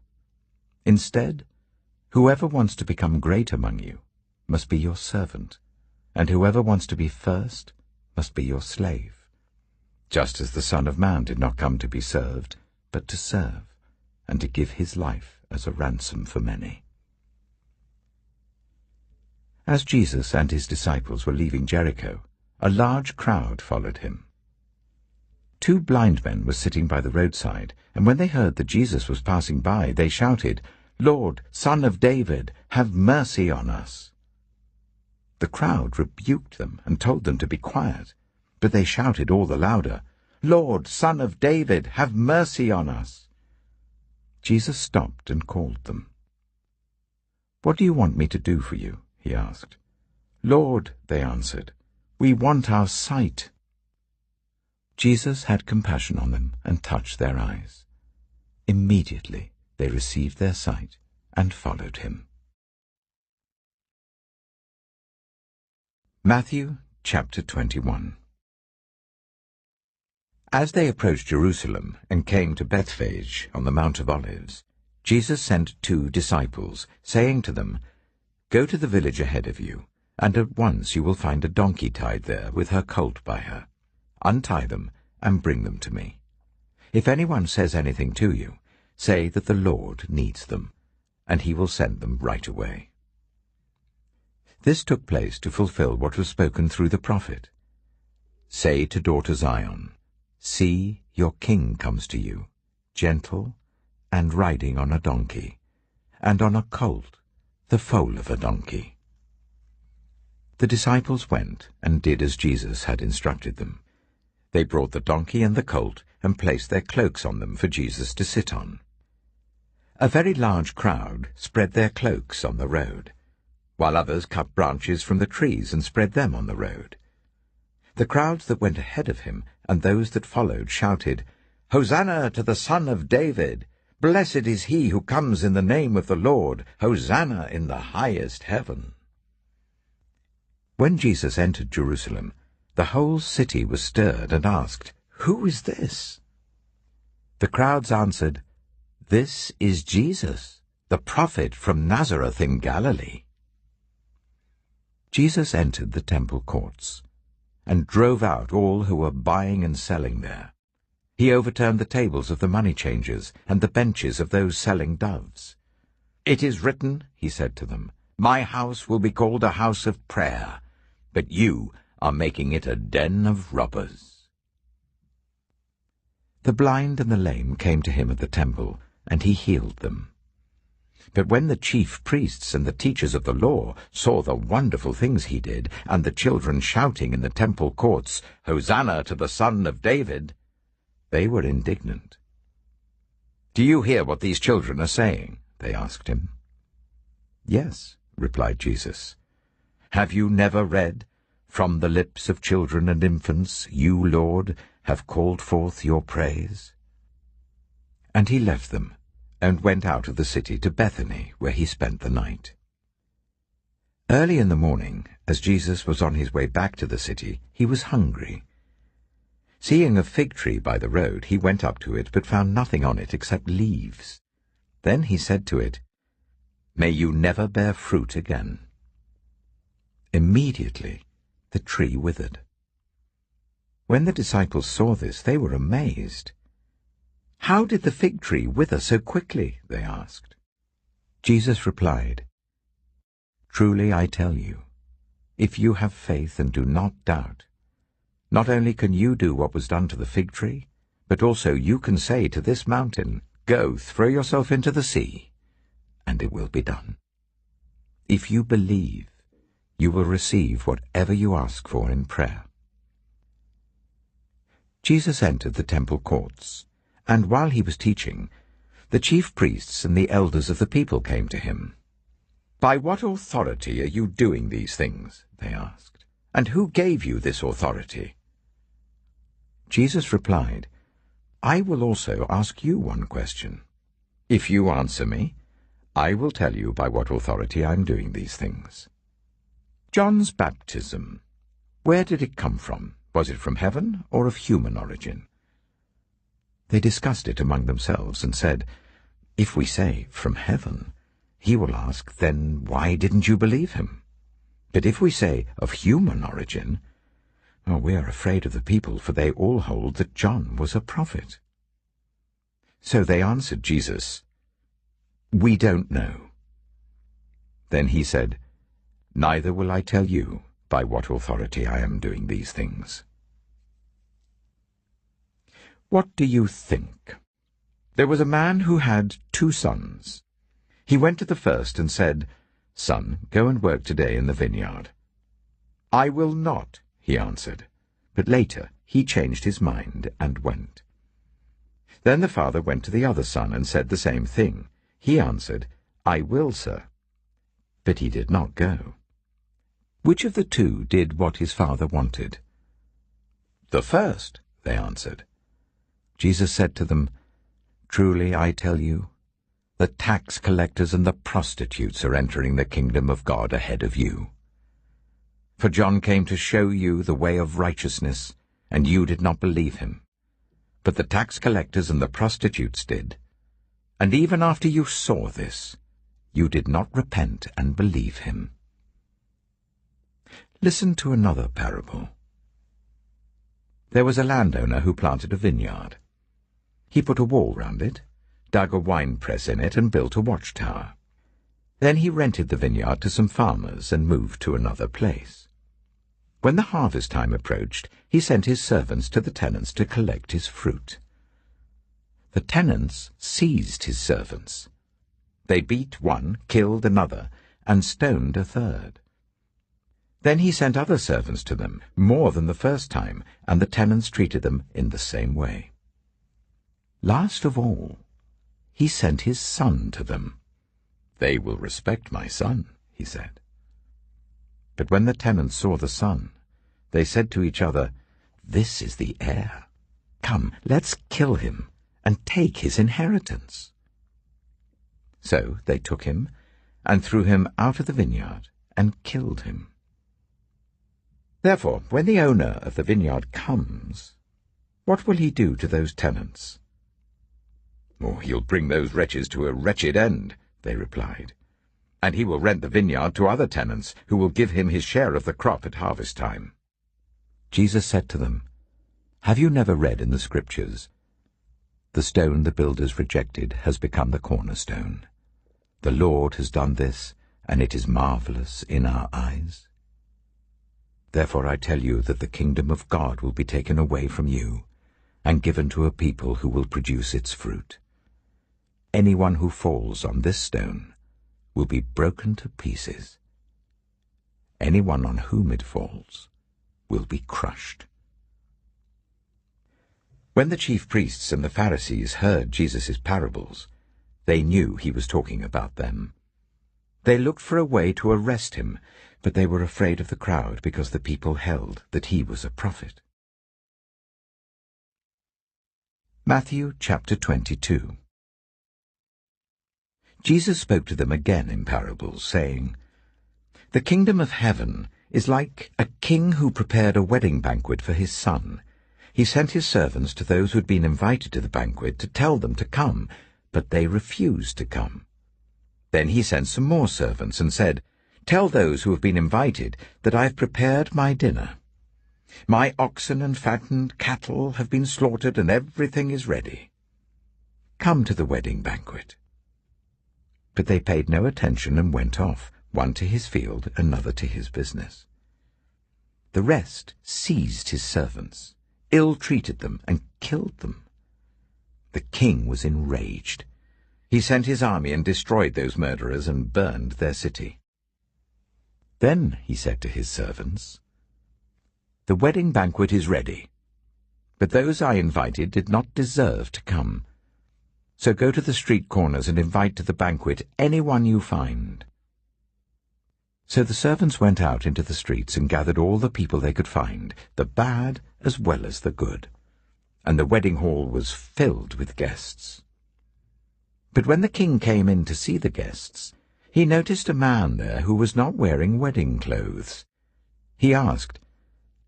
Instead, whoever wants to become great among you must be your servant, and whoever wants to be first must be your slave, just as the Son of Man did not come to be served, but to serve, and to give his life as a ransom for many." As Jesus and his disciples were leaving Jericho, a large crowd followed him. 2 blind men were sitting by the roadside, and when they heard that Jesus was passing by, they shouted, "Lord, Son of David, have mercy on us." The crowd rebuked them and told them to be quiet, but they shouted all the louder, "Lord, Son of David, have mercy on us!" Jesus stopped and called them. "What do you want me to do for you?" he asked. "Lord," they answered, "we want our sight." Jesus had compassion on them and touched their eyes. Immediately they received their sight and followed him. Matthew chapter 21. As they approached Jerusalem and came to Bethphage on the Mount of Olives, Jesus sent 2 disciples, saying to them, "Go to the village ahead of you, and at once you will find a donkey tied there with her colt by her. Untie them and bring them to me. If anyone says anything to you, say that the Lord needs them, and he will send them right away." This took place to fulfill what was spoken through the prophet. "Say to daughter Zion, see, your king comes to you, gentle and riding on a donkey, and on a colt, the foal of a donkey." The disciples went and did as Jesus had instructed them. They brought the donkey and the colt and placed their cloaks on them for Jesus to sit on. A very large crowd spread their cloaks on the road, while others cut branches from the trees and spread them on the road. The crowds that went ahead of him and those that followed shouted, "Hosanna to the Son of David! Blessed is he who comes in the name of the Lord! Hosanna in the highest heaven!" When Jesus entered Jerusalem, the whole city was stirred and asked, "Who is this?" The crowds answered, "This is Jesus, the prophet from Nazareth in Galilee." Jesus entered the temple courts and drove out all who were buying and selling there. He overturned the tables of the money changers and the benches of those selling doves. "It is written," he said to them, "My house will be called a house of prayer, but you are making it a den of robbers." The blind and the lame came to him at the temple, and he healed them. But when the chief priests and the teachers of the law saw the wonderful things he did, and the children shouting in the temple courts, "Hosanna to the Son of David," they were indignant. "Do you hear what these children are saying?" they asked him. "Yes," replied Jesus. "Have you never read, 'From the lips of children and infants, you, Lord, have called forth your praise'?" And he left them and went out of the city to Bethany, where he spent the night. Early in the morning, as Jesus was on his way back to the city, he was hungry. Seeing a fig tree by the road, he went up to it, but found nothing on it except leaves. Then he said to it, "May you never bear fruit again." Immediately the tree withered. When the disciples saw this, they were amazed. "How did the fig tree wither so quickly?" they asked. Jesus replied, "Truly I tell you, if you have faith and do not doubt, not only can you do what was done to the fig tree, but also you can say to this mountain, 'Go, throw yourself into the sea,' and it will be done. If you believe, you will receive whatever you ask for in prayer." Jesus entered the temple courts, and while he was teaching, the chief priests and the elders of the people came to him. "By what authority are you doing these things?" they asked. "And who gave you this authority?" Jesus replied, "I will also ask you one question. If you answer me, I will tell you by what authority I am doing these things. John's baptism, where did it come from? Was it from heaven or of human origin?" They discussed it among themselves and said, "If we say, 'From heaven,' he will ask, 'Then why didn't you believe him?' But if we say, 'Of human origin,' we are afraid of the people, for they all hold that John was a prophet." So they answered Jesus, "We don't know." Then he said, "Neither will I tell you by what authority I am doing these things." What do you think? There was a man who had 2 sons. He went to the first and said, "Son, go and work today in the vineyard." "I will not," he answered. But later he changed his mind and went. Then the father went to the other son and said the same thing. He answered, "I will, sir." But he did not go. Which of the two did what his father wanted? "The first," they answered. Jesus said to them, "Truly I tell you, the tax collectors and the prostitutes are entering the kingdom of God ahead of you. For John came to show you the way of righteousness, and you did not believe him. But the tax collectors and the prostitutes did. And even after you saw this, you did not repent and believe him." Listen to another parable. There was a landowner who planted a vineyard. He put a wall round it, dug a winepress in it, and built a watchtower. Then he rented the vineyard to some farmers and moved to another place. When the harvest time approached, he sent his servants to the tenants to collect his fruit. The tenants seized his servants. They beat one, killed another, and stoned a third. Then he sent other servants to them, more than the first time, and the tenants treated them in the same way. Last of all, he sent his son to them. "They will respect my son," he said. But when the tenants saw the son, they said to each other, "This is the heir. Come, let's kill him and take his inheritance." So they took him and threw him out of the vineyard and killed him. Therefore, when the owner of the vineyard comes, what will he do to those tenants? "Oh, he'll bring those wretches to a wretched end," they replied. "And he will rent the vineyard to other tenants, who will give him his share of the crop at harvest time." Jesus said to them, "Have you never read in the Scriptures, 'The stone the builders rejected has become the cornerstone. The Lord has done this, and it is marvelous in our eyes'? Therefore I tell you that the kingdom of God will be taken away from you and given to a people who will produce its fruit. Anyone who falls on this stone will be broken to pieces. Anyone on whom it falls will be crushed." When the chief priests and the Pharisees heard Jesus' parables, they knew he was talking about them. They looked for a way to arrest him, but they were afraid of the crowd because the people held that he was a prophet. Matthew chapter 22. Jesus spoke to them again in parables, saying, "The kingdom of heaven is like a king who prepared a wedding banquet for his son. He sent his servants to those who had been invited to the banquet to tell them to come, but they refused to come. Then he sent some more servants and said, 'Tell those who have been invited that I have prepared my dinner. My oxen and fattened cattle have been slaughtered, and everything is ready. Come to the wedding banquet.' But they paid no attention and went off, one to his field, another to his business. The rest seized his servants, ill-treated them, and killed them. The king was enraged. He sent his army and destroyed those murderers and burned their city. Then he said to his servants, 'The wedding banquet is ready, but those I invited did not deserve to come. So go to the street corners and invite to the banquet anyone you find.' So the servants went out into the streets and gathered all the people they could find, the bad as well as the good, and the wedding hall was filled with guests. But when the king came in to see the guests, he noticed a man there who was not wearing wedding clothes. He asked,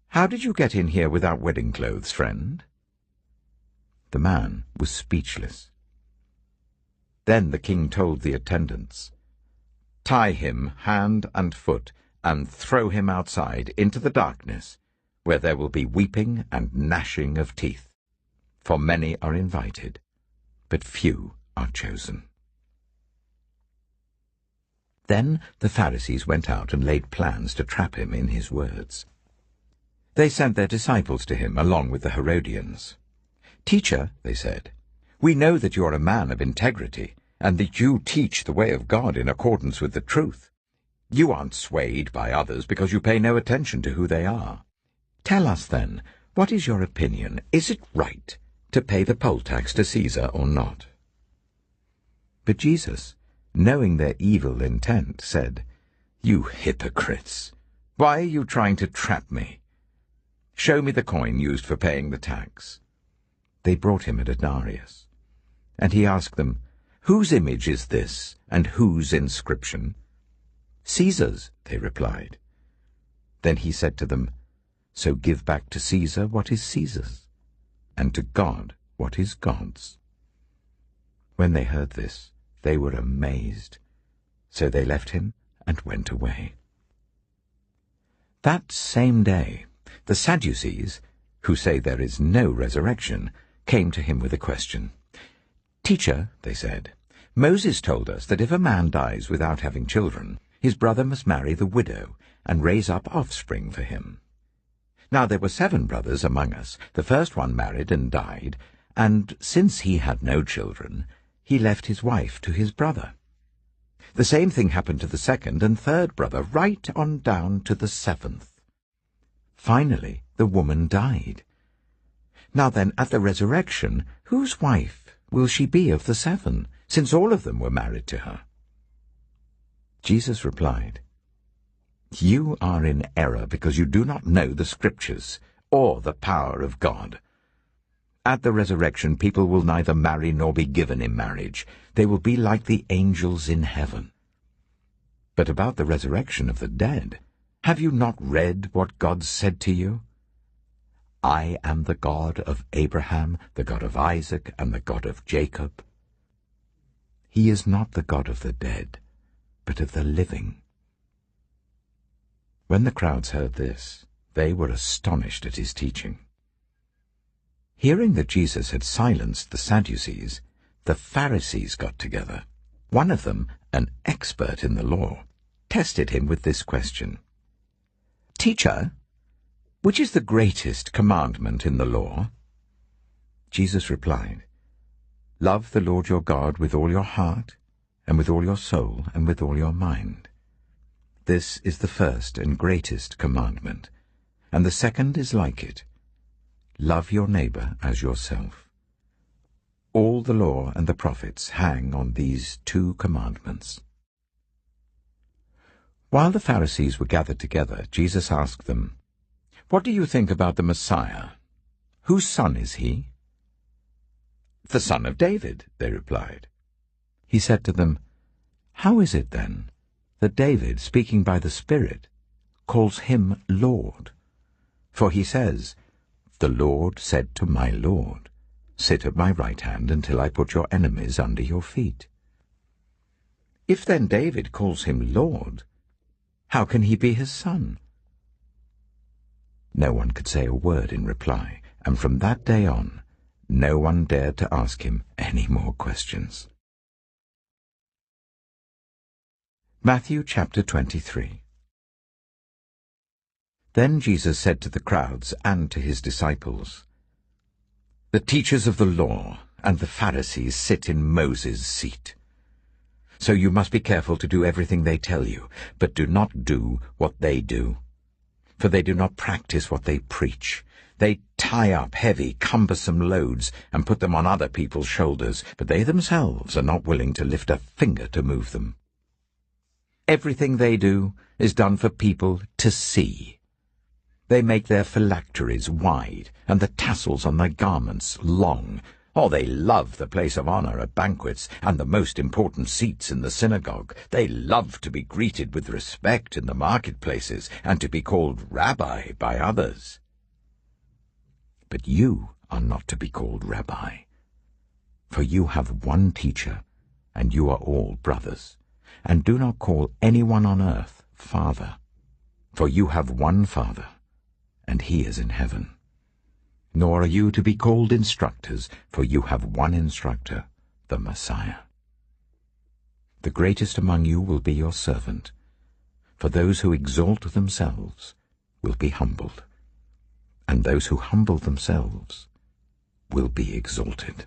'How did you get in here without wedding clothes, friend?' The man was speechless. Then the king told the attendants, 'Tie him hand and foot and throw him outside into the darkness, where there will be weeping and gnashing of teeth. For many are invited, but few are chosen.' Then the Pharisees went out and laid plans to trap him in his words. They sent their disciples to him along with the Herodians. 'Teacher,' they said, 'we know that you are a man of integrity, and that you teach the way of God in accordance with the truth. You aren't swayed by others because you pay no attention to who they are. Tell us then, what is your opinion? Is it right to pay the poll tax to Caesar or not?" But Jesus, knowing their evil intent, said, "You hypocrites! Why are you trying to trap me? Show me the coin used for paying the tax." They brought him a denarius. And he asked them, "Whose image is this, and whose inscription?" "Caesar's," they replied. Then he said to them, "So give back to Caesar what is Caesar's, and to God what is God's." When they heard this, they were amazed. So they left him and went away. That same day, the Sadducees, who say there is no resurrection, came to him with a question. "Teacher," they said, "Moses told us that if a man dies without having children, his brother must marry the widow and raise up offspring for him. Now there were 7 brothers among us. The first one married and died, and since he had no children, he left his wife to his brother. The same thing happened to the second and third brother, right on down to the 7th. Finally, the woman died. Now then, at the resurrection, whose wife will she be of the 7, since all of them were married to her?" Jesus replied, "You are in error because you do not know the Scriptures or the power of God. At the resurrection, people will neither marry nor be given in marriage. They will be like the angels in heaven. But about the resurrection of the dead, have you not read what God said to you? 'I am the God of Abraham, the God of Isaac, and the God of Jacob.' He is not the God of the dead, but of the living." When the crowds heard this, they were astonished at his teaching. Hearing that Jesus had silenced the Sadducees, the Pharisees got together. One of them, an expert in the law, tested him with this question. "Teacher, which is the greatest commandment in the law?" Jesus replied, "Love the Lord your God with all your heart, and with all your soul, and with all your mind. This is the first and greatest commandment, and the second is like it. Love your neighbor as yourself. All the law and the prophets hang on these 2 commandments." While the Pharisees were gathered together, Jesus asked them, "What do you think about the Messiah? Whose son is he?" "The son of David," they replied. He said to them, "How is it, then, that David, speaking by the Spirit, calls him Lord? For he says, 'The Lord said to my Lord, sit at my right hand until I put your enemies under your feet.' If then David calls him Lord, how can he be his son?" No one could say a word in reply, and from that day on, no one dared to ask him any more questions. Matthew chapter 23. Then Jesus said to the crowds and to his disciples, "The teachers of the law and the Pharisees sit in Moses' seat. So you must be careful to do everything they tell you, but do not do what they do. For they do not practice what they preach. They tie up heavy, cumbersome loads and put them on other people's shoulders, but they themselves are not willing to lift a finger to move them. Everything they do is done for people to see. They make their phylacteries wide and the tassels on their garments long. Oh, they love the place of honor at banquets and the most important seats in the synagogue. They love to be greeted with respect in the marketplaces and to be called Rabbi by others. But you are not to be called Rabbi, for you have one teacher, and you are all brothers. And do not call anyone on earth Father, for you have one Father, and he is in heaven. Nor are you to be called instructors, for you have one instructor, the Messiah. The greatest among you will be your servant, for those who exalt themselves will be humbled, and those who humble themselves will be exalted.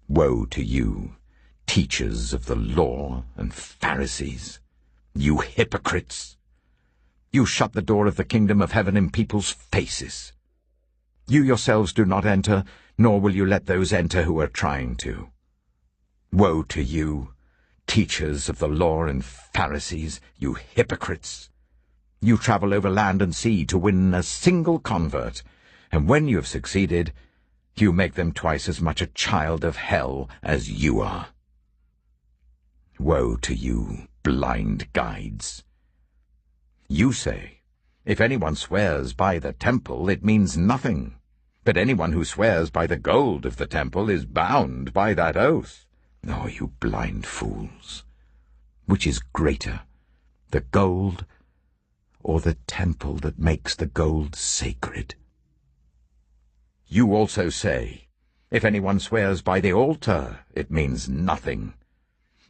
Woe to you, teachers of the law and Pharisees, You hypocrites! You shut the door of the kingdom of heaven in people's faces. You yourselves do not enter, nor will you let those enter who are trying to. Woe to you, teachers of the law and Pharisees, you hypocrites! You travel over land and sea to win a single convert, and when you have succeeded, you make them twice as much a child of hell as you are. Woe to you, blind guides! You say, if anyone swears by the temple, it means nothing, but anyone who swears by the gold of the temple is bound by that oath. Oh, you blind fools! Which is greater, the gold or the temple that makes the gold sacred? You also say, if anyone swears by the altar, it means nothing,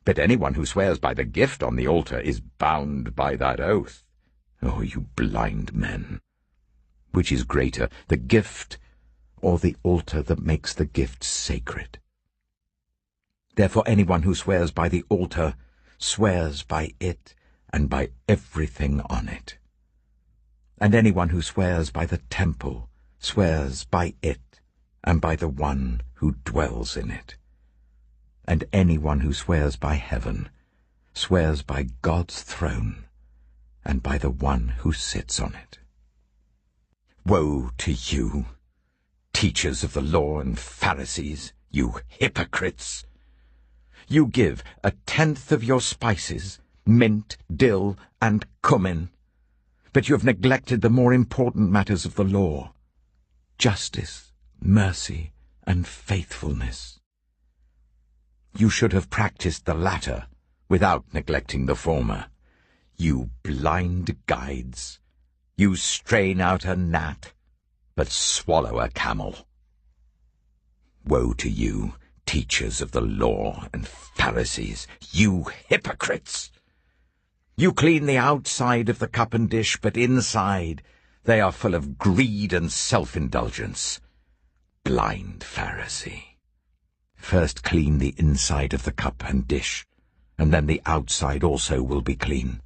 but anyone who swears by the gift on the altar is bound by that oath. Oh, you blind men! Which is greater, the gift or the altar that makes the gift sacred? Therefore anyone who swears by the altar swears by it and by everything on it. And anyone who swears by the temple swears by it and by the one who dwells in it. And anyone who swears by heaven swears by God's throne and by the one who sits on it. Woe to you, teachers of the law and Pharisees, you hypocrites! You give 1/10 of your spices, mint, dill, and cumin, but you have neglected the more important matters of the law, justice, mercy, and faithfulness. You should have practiced the latter without neglecting the former. You blind guides! You strain out a gnat, but swallow a camel. Woe to you, teachers of the law and Pharisees, you hypocrites! You clean the outside of the cup and dish, but inside they are full of greed and self-indulgence. Blind Pharisee! First clean the inside of the cup and dish, and then the outside also will be clean.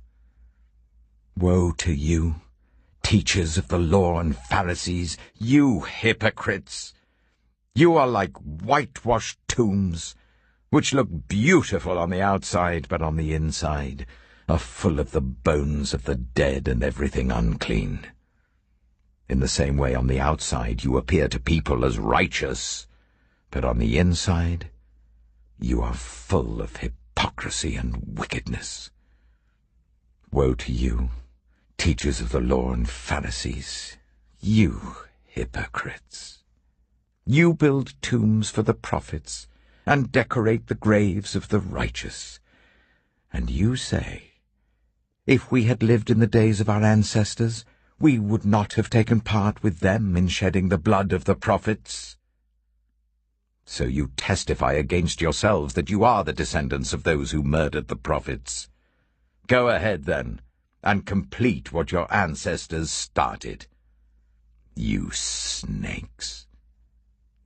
Woe to you, teachers of the law and Pharisees, you hypocrites! You are like whitewashed tombs, which look beautiful on the outside, but on the inside are full of the bones of the dead and everything unclean. In the same way, on the outside you appear to people as righteous, but on the inside you are full of hypocrisy and wickedness. Woe to you, teachers of the law and Pharisees, you hypocrites! You build tombs for the prophets and decorate the graves of the righteous. And you say, if we had lived in the days of our ancestors, we would not have taken part with them in shedding the blood of the prophets. So you testify against yourselves that you are the descendants of those who murdered the prophets. Go ahead, then, and complete what your ancestors started. You snakes!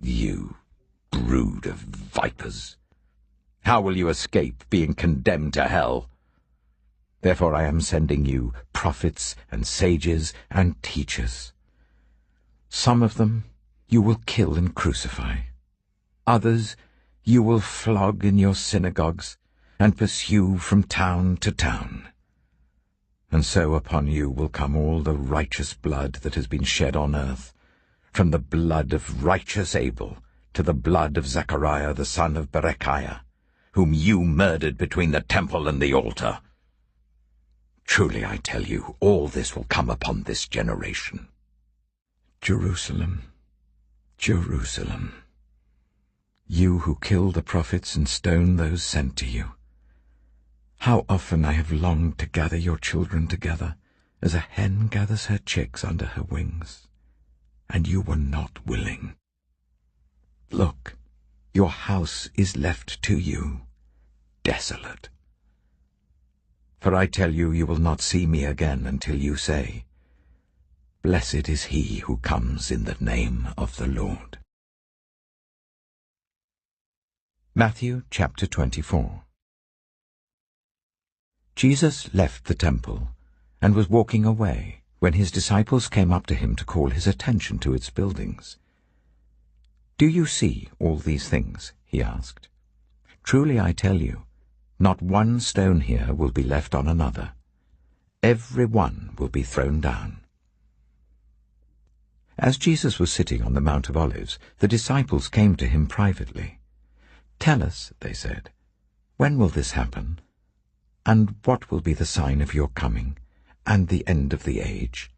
You brood of vipers! How will you escape being condemned to hell? Therefore I am sending you prophets and sages and teachers. Some of them you will kill and crucify. Others you will flog in your synagogues and pursue from town to town. And so upon you will come all the righteous blood that has been shed on earth, from the blood of righteous Abel to the blood of Zechariah the son of Berechiah, whom you murdered between the temple and the altar. Truly I tell you, all this will come upon this generation. Jerusalem, Jerusalem, you who kill the prophets and stone those sent to you, how often I have longed to gather your children together, as a hen gathers her chicks under her wings, and you were not willing. Look, your house is left to you, desolate. For I tell you, you will not see me again until you say, Blessed is he who comes in the name of the Lord. Matthew chapter 24. Jesus left the temple and was walking away when his disciples came up to him to call his attention to its buildings. "Do you see all these things?" he asked. "Truly I tell you, not one stone here will be left on another. Every one will be thrown down." As Jesus was sitting on the Mount of Olives, the disciples came to him privately. "Tell us," they said, "when will this happen? And what will be the sign of your coming and the end of the age?"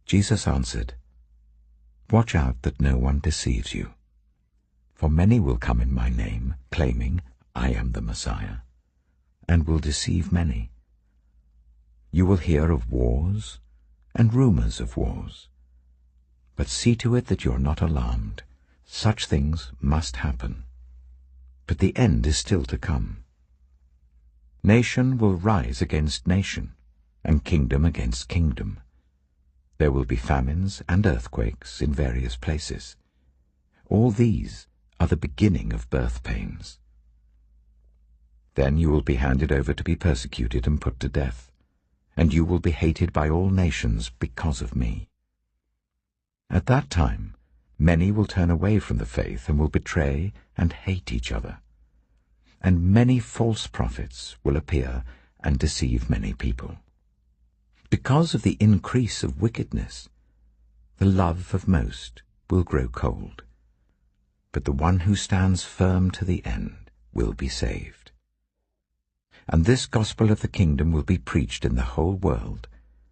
Jesus answered, "Watch out that no one deceives you. For many will come in my name, claiming, 'I am the Messiah,' and will deceive many. You will hear of wars and rumors of wars. But see to it that you are not alarmed. Such things must happen. But the end is still to come. Nation will rise against nation, and kingdom against kingdom. There will be famines and earthquakes in various places. All these are the beginning of birth pains. Then you will be handed over to be persecuted and put to death, and you will be hated by all nations because of me. At that time, many will turn away from the faith and will betray and hate each other. And many false prophets will appear and deceive many people. Because of the increase of wickedness, the love of most will grow cold. But the one who stands firm to the end will be saved. And this gospel of the kingdom will be preached in the whole world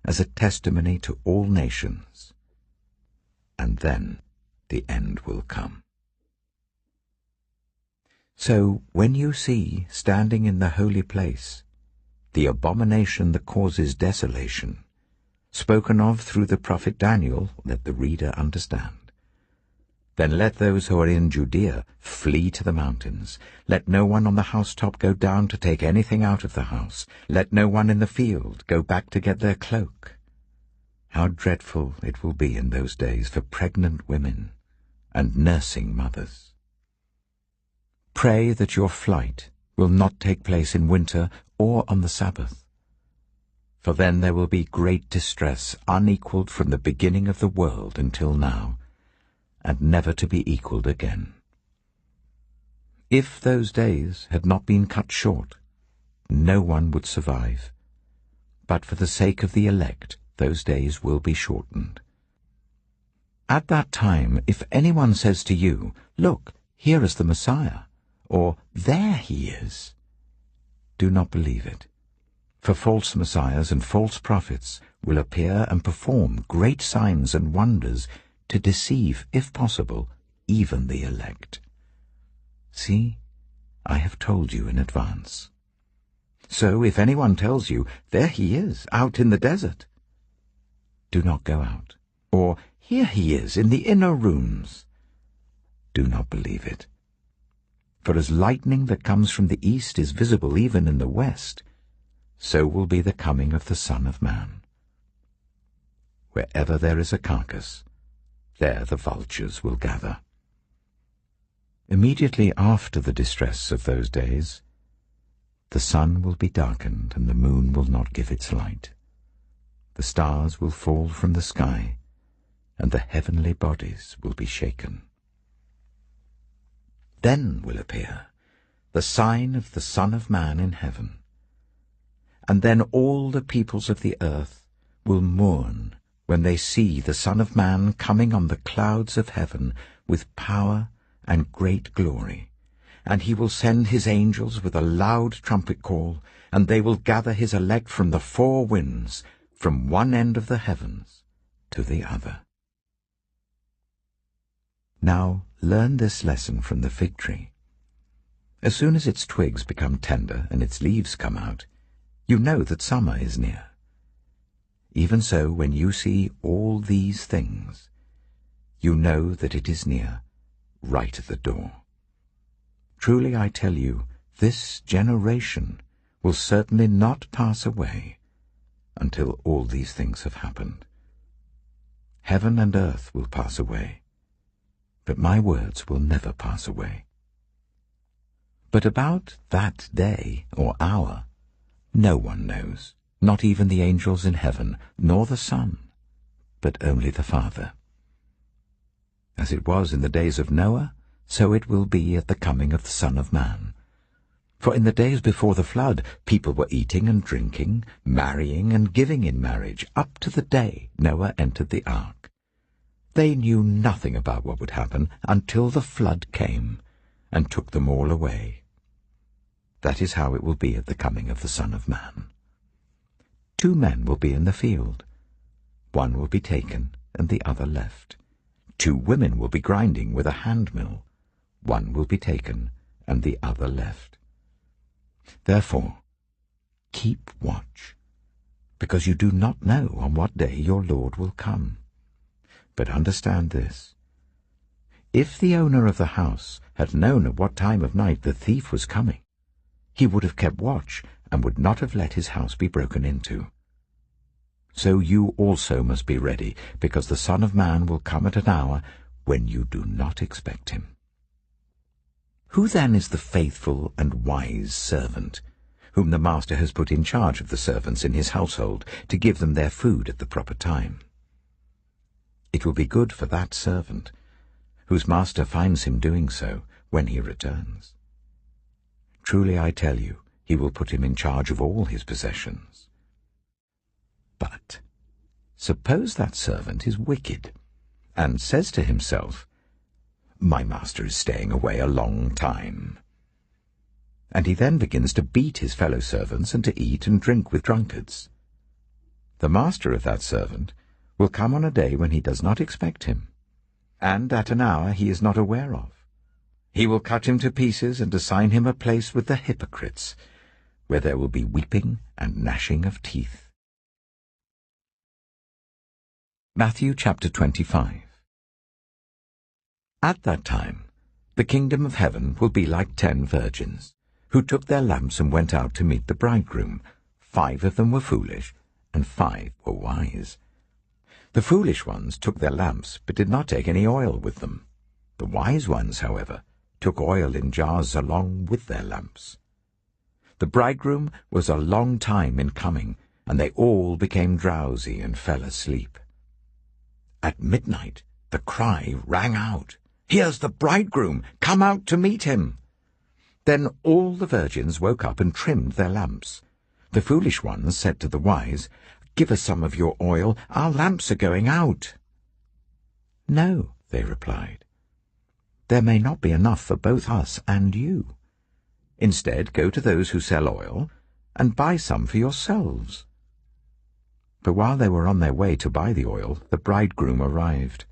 as a testimony to all nations. And then the end will come. So when you see, standing in the holy place, the abomination that causes desolation, spoken of through the prophet Daniel, let the reader understand. Then let those who are in Judea flee to the mountains. Let no one on the housetop go down to take anything out of the house. Let no one in the field go back to get their cloak. How dreadful it will be in those days for pregnant women and nursing mothers. Pray that your flight will not take place in winter or on the Sabbath, for then there will be great distress unequaled from the beginning of the world until now, and never to be equaled again. If those days had not been cut short, no one would survive, but for the sake of the elect, those days will be shortened. At that time, if anyone says to you, 'Look, here is the Messiah,' or 'There he is,' do not believe it. For false messiahs and false prophets will appear and perform great signs and wonders to deceive, if possible, even the elect. See, I have told you in advance. So if anyone tells you, 'There he is, out in the desert,' do not go out. Or, 'Here he is in the inner rooms,' do not believe it. For as lightning that comes from the east is visible even in the west, so will be the coming of the Son of Man. Wherever there is a carcass, there the vultures will gather." Immediately after the distress of those days, the sun will be darkened and the moon will not give its light. The stars will fall from the sky, and the heavenly bodies will be shaken. Then will appear the sign of the Son of Man in heaven. And then all the peoples of the earth will mourn when they see the Son of Man coming on the clouds of heaven with power and great glory. And he will send his angels with a loud trumpet call, and they will gather his elect from the four winds, from one end of the heavens to the other. Now learn this lesson from the fig tree. As soon as its twigs become tender and its leaves come out, you know that summer is near. Even so, when you see all these things, you know that it is near, right at the door. Truly I tell you, this generation will certainly not pass away until all these things have happened. Heaven and earth will pass away, but my words will never pass away. But about that day or hour, No one knows, not even the angels in heaven, nor the Son, but only the Father. As it was in the days of Noah, so it will be at the coming of the Son of Man. For in the days before the flood, people were eating and drinking, marrying and giving in marriage, up to the day Noah entered the ark. They knew nothing about what would happen until the flood came and took them all away. That is how it will be at the coming of the Son of Man. 2 men will be in the field. One will be taken and the other left. 2 women will be grinding with a handmill. One will be taken and the other left. Therefore, keep watch, because you do not know on what day your Lord will come. But understand this: if the owner of the house had known at what time of night the thief was coming, he would have kept watch and would not have let his house be broken into. So you also must be ready, because the Son of Man will come at an hour when you do not expect him. Who then is the faithful and wise servant, whom the master has put in charge of the servants in his household to give them their food at the proper time? It will be good for that servant, whose master finds him doing so when he returns. Truly I tell you, he will put him in charge of all his possessions. But suppose that servant is wicked, and says to himself, "My master is staying away a long time." And he then begins to beat his fellow servants and to eat and drink with drunkards. The master of that servant will come on a day when he does not expect him, and at an hour he is not aware of. He will cut him to pieces and assign him a place with the hypocrites, where there will be weeping and gnashing of teeth. Matthew chapter 25. At that time, the kingdom of heaven will be like 10 virgins, who took their lamps and went out to meet the bridegroom. 5 of them were foolish, and 5 were wise. The foolish ones took their lamps, but did not take any oil with them. The wise ones, however, took oil in jars along with their lamps. The bridegroom was a long time in coming, and they all became drowsy and fell asleep. At midnight the cry rang out, "Here's the bridegroom! Come out to meet him!" Then all the virgins woke up and trimmed their lamps. The foolish ones said to the wise, "Give us some of your oil, our lamps are going out." "No," they replied, "there may not be enough for both us and you. Instead, go to those who sell oil and buy some for yourselves." But while they were on their way to buy the oil, the bridegroom arrived.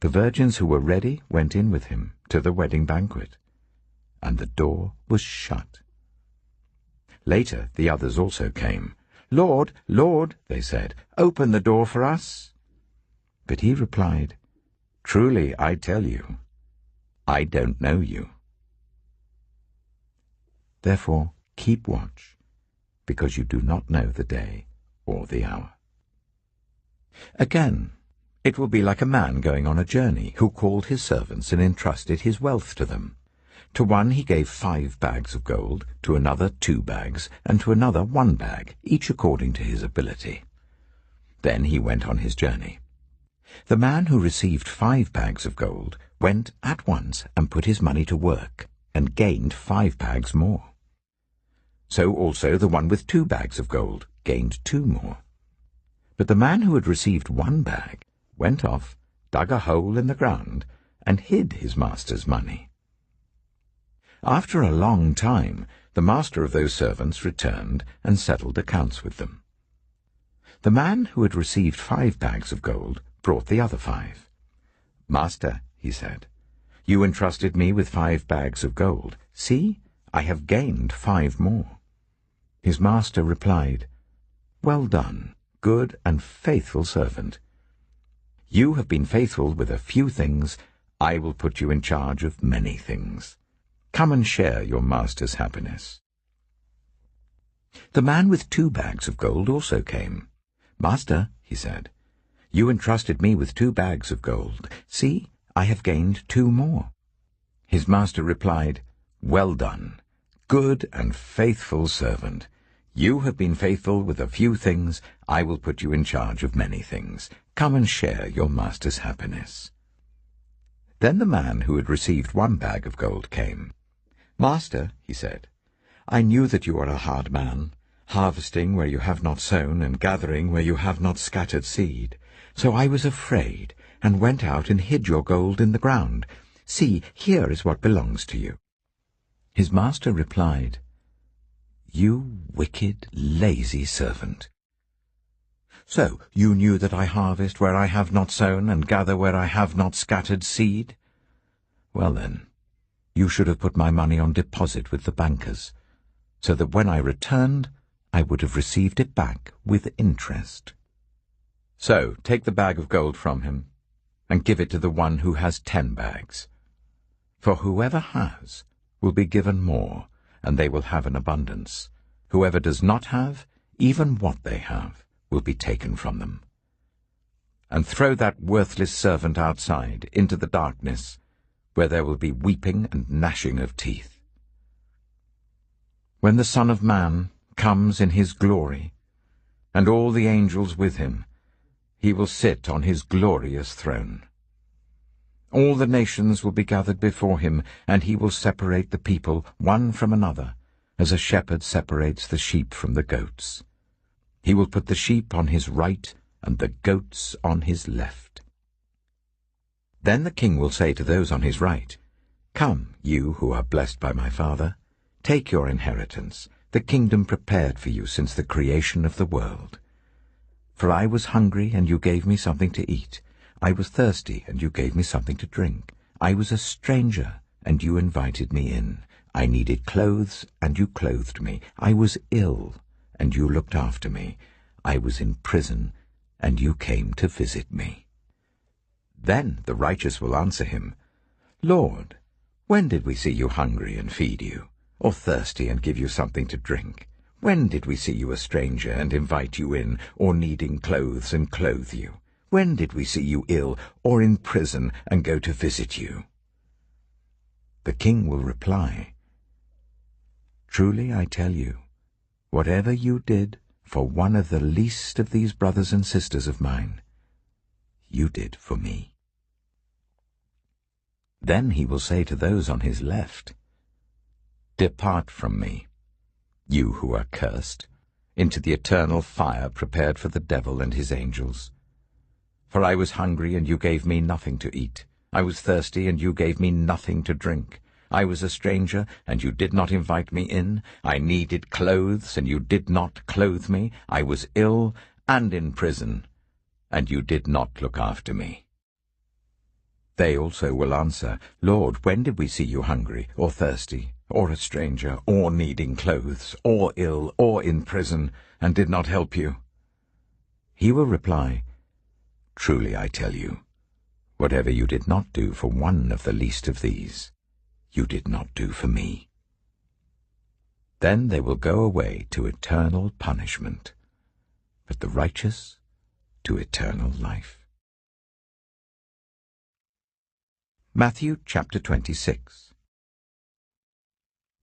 The virgins who were ready went in with him to the wedding banquet, and the door was shut. Later the others also came. "Lord, Lord," they said, "open the door for us." But he replied, "Truly I tell you, I don't know you. Therefore keep watch, because you do not know the day or the hour." Again, it will be like a man going on a journey, who called his servants and entrusted his wealth to them. To one he gave 5 bags of gold, to another 2 bags, and to another 1 bag, each according to his ability. Then he went on his journey. The man who received 5 bags of gold went at once and put his money to work, and gained 5 bags more. So also the one with 2 bags of gold gained 2 more. But the man who had received 1 bag went off, dug a hole in the ground, and hid his master's money. After a long time, the master of those servants returned and settled accounts with them. The man who had received 5 bags of gold brought the other 5. "Master," he said, "you entrusted me with 5 bags of gold. See, I have gained 5 more." His master replied, "Well done, good and faithful servant. You have been faithful with a few things. I will put you in charge of many things. Come and share your master's happiness." The man with 2 bags of gold also came. "Master," he said, "you entrusted me with 2 bags of gold. See, I have gained 2 more." His master replied, "Well done, good and faithful servant. You have been faithful with a few things, I will put you in charge of many things. Come and share your master's happiness." Then the man who had received 1 bag of gold came. "Master," he said, "I knew that you are a hard man, harvesting where you have not sown and gathering where you have not scattered seed. So I was afraid, and went out and hid your gold in the ground. See, here is what belongs to you." His master replied, "You wicked, lazy servant. So you knew that I harvest where I have not sown and gather where I have not scattered seed? Well then, you should have put my money on deposit with the bankers, so that when I returned, I would have received it back with interest. So take the bag of gold from him, and give it to the one who has 10 bags. For whoever has will be given more, and they will have an abundance. Whoever does not have, even what they have, will be taken from them. And throw that worthless servant outside, into the darkness, where there will be weeping and gnashing of teeth. When the Son of Man comes in his glory, and all the angels with him, he will sit on his glorious throne. All the nations will be gathered before him, and he will separate the people one from another, as a shepherd separates the sheep from the goats. He will put the sheep on his right and the goats on his left. Then the king will say to those on his right, "Come, you who are blessed by my Father, take your inheritance, the kingdom prepared for you since the creation of the world. For I was hungry, and you gave me something to eat. I was thirsty, and you gave me something to drink. I was a stranger, and you invited me in. I needed clothes, and you clothed me. I was ill, and you looked after me. I was in prison, and you came to visit me." Then the righteous will answer him, "Lord, when did we see you hungry and feed you, or thirsty and give you something to drink? When did we see you a stranger and invite you in, or needing clothes and clothe you? When did we see you ill, or in prison and go to visit you?" The king will reply, "Truly I tell you, whatever you did for one of the least of these brothers and sisters of mine, you did for me." Then he will say to those on his left, "Depart from me, you who are cursed, into the eternal fire prepared for the devil and his angels. For I was hungry, and you gave me nothing to eat. I was thirsty, and you gave me nothing to drink. I was a stranger, and you did not invite me in. I needed clothes, and you did not clothe me. I was ill and in prison, and you did not look after me." They also will answer, "Lord, when did we see you hungry, or thirsty, or a stranger, or needing clothes, or ill, or in prison, and did not help you?" He will reply, "Truly I tell you, whatever you did not do for one of the least of these, you did not do for me." Then they will go away to eternal punishment, but the righteous to eternal life. Matthew chapter 26.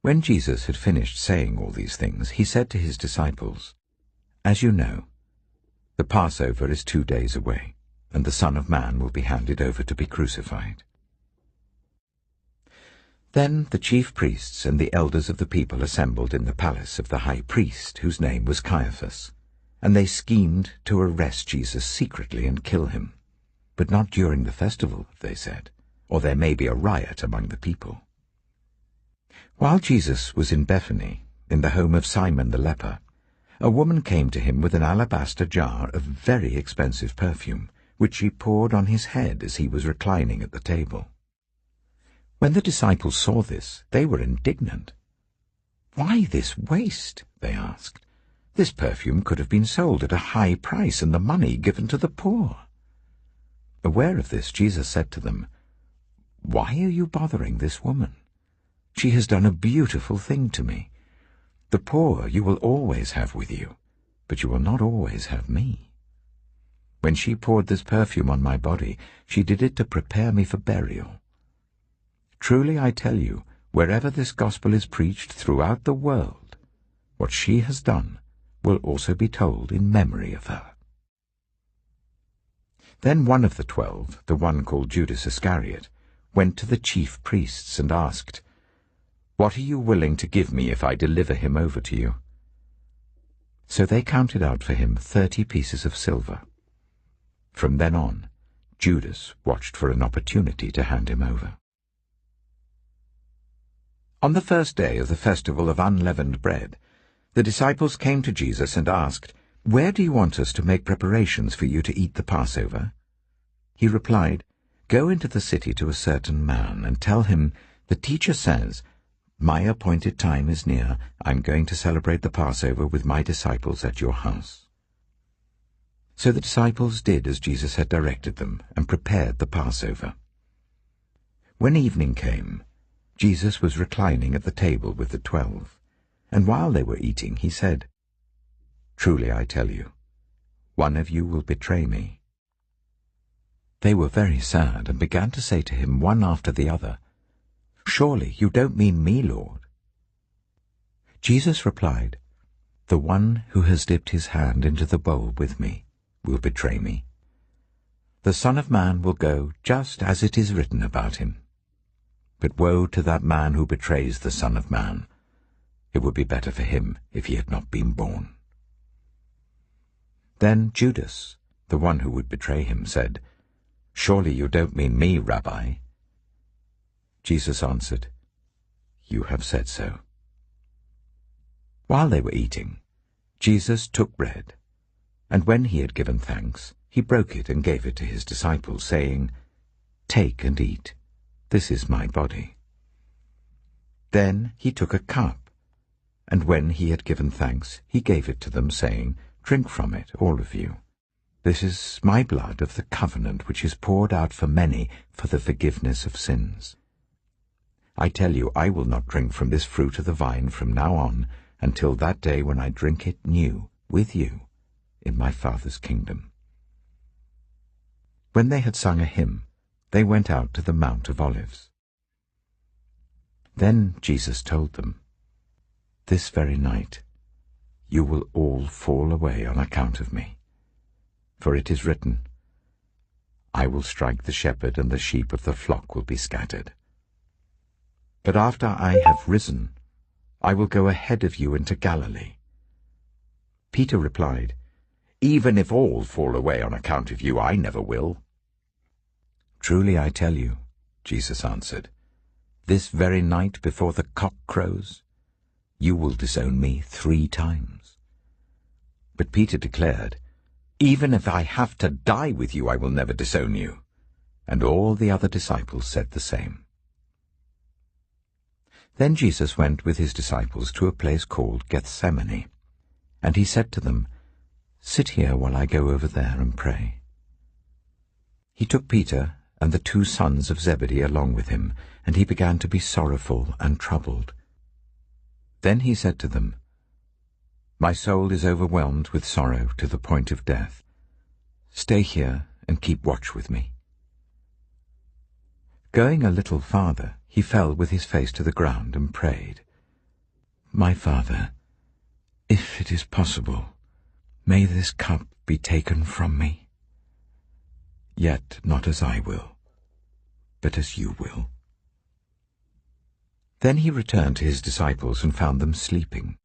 When Jesus had finished saying all these things, he said to his disciples, "As you know, the Passover is 2 days away, and the Son of Man will be handed over to be crucified." Then the chief priests and the elders of the people assembled in the palace of the high priest, whose name was Caiaphas, and they schemed to arrest Jesus secretly and kill him. But not during the festival, they said, or there may be a riot among the people. While Jesus was in Bethany, in the home of Simon the leper, a woman came to him with an alabaster jar of very expensive perfume, which she poured on his head as he was reclining at the table. When the disciples saw this, they were indignant. "Why this waste?" they asked. "This perfume could have been sold at a high price and the money given to the poor." Aware of this, Jesus said to them, "Why are you bothering this woman? She has done a beautiful thing to me. The poor you will always have with you, but you will not always have me. When she poured this perfume on my body, she did it to prepare me for burial. Truly I tell you, wherever this gospel is preached throughout the world, what she has done will also be told in memory of her." Then one of the 12, the one called Judas Iscariot, went to the chief priests and asked, "What are you willing to give me if I deliver him over to you?" So they counted out for him 30 pieces of silver. From then on, Judas watched for an opportunity to hand him over. On the first day of the festival of unleavened bread, the disciples came to Jesus and asked, "Where do you want us to make preparations for you to eat the Passover?" He replied, "Go into the city to a certain man and tell him, 'The teacher says, my appointed time is near. I'm going to celebrate the Passover with my disciples at your house.'" So the disciples did as Jesus had directed them and prepared the Passover. When evening came, Jesus was reclining at the table with the 12, and while they were eating, he said, "Truly I tell you, one of you will betray me." They were very sad and began to say to him one after the other, "Surely you don't mean me, Lord?" Jesus replied, "The one who has dipped his hand into the bowl with me will betray me. The Son of Man will go just as it is written about him. But woe to that man who betrays the Son of Man. It would be better for him if he had not been born." Then Judas, the one who would betray him, said, "Surely you don't mean me, Rabbi?" Jesus answered, "You have said so." While they were eating, Jesus took bread, and when he had given thanks, he broke it and gave it to his disciples, saying, "Take and eat. This is my body." Then he took a cup, and when he had given thanks, he gave it to them, saying, "Drink from it, all of you. This is my blood of the covenant, which is poured out for many for the forgiveness of sins. I tell you, I will not drink from this fruit of the vine from now on, until that day when I drink it new with you in my Father's kingdom." When they had sung a hymn, they went out to the Mount of Olives. Then Jesus told them, "This very night you will all fall away on account of me. For it is written, 'I will strike the shepherd, and the sheep of the flock will be scattered.' But after I have risen, I will go ahead of you into Galilee." Peter replied, "Even if all fall away on account of you, I never will." "Truly I tell you," Jesus answered, "this very night before the cock crows, you will disown me 3 times. But Peter declared, "Even if I have to die with you, I will never disown you." And all the other disciples said the same. Then Jesus went with his disciples to a place called Gethsemane, and he said to them, "Sit here while I go over there and pray." He took Peter and the 2 sons of Zebedee along with him, and he began to be sorrowful and troubled. Then he said to them, "My soul is overwhelmed with sorrow to the point of death. Stay here and keep watch with me." Going a little farther, he fell with his face to the ground and prayed, "My Father, if it is possible, may this cup be taken from me. Yet not as I will, but as you will." Then he returned to his disciples and found them sleeping.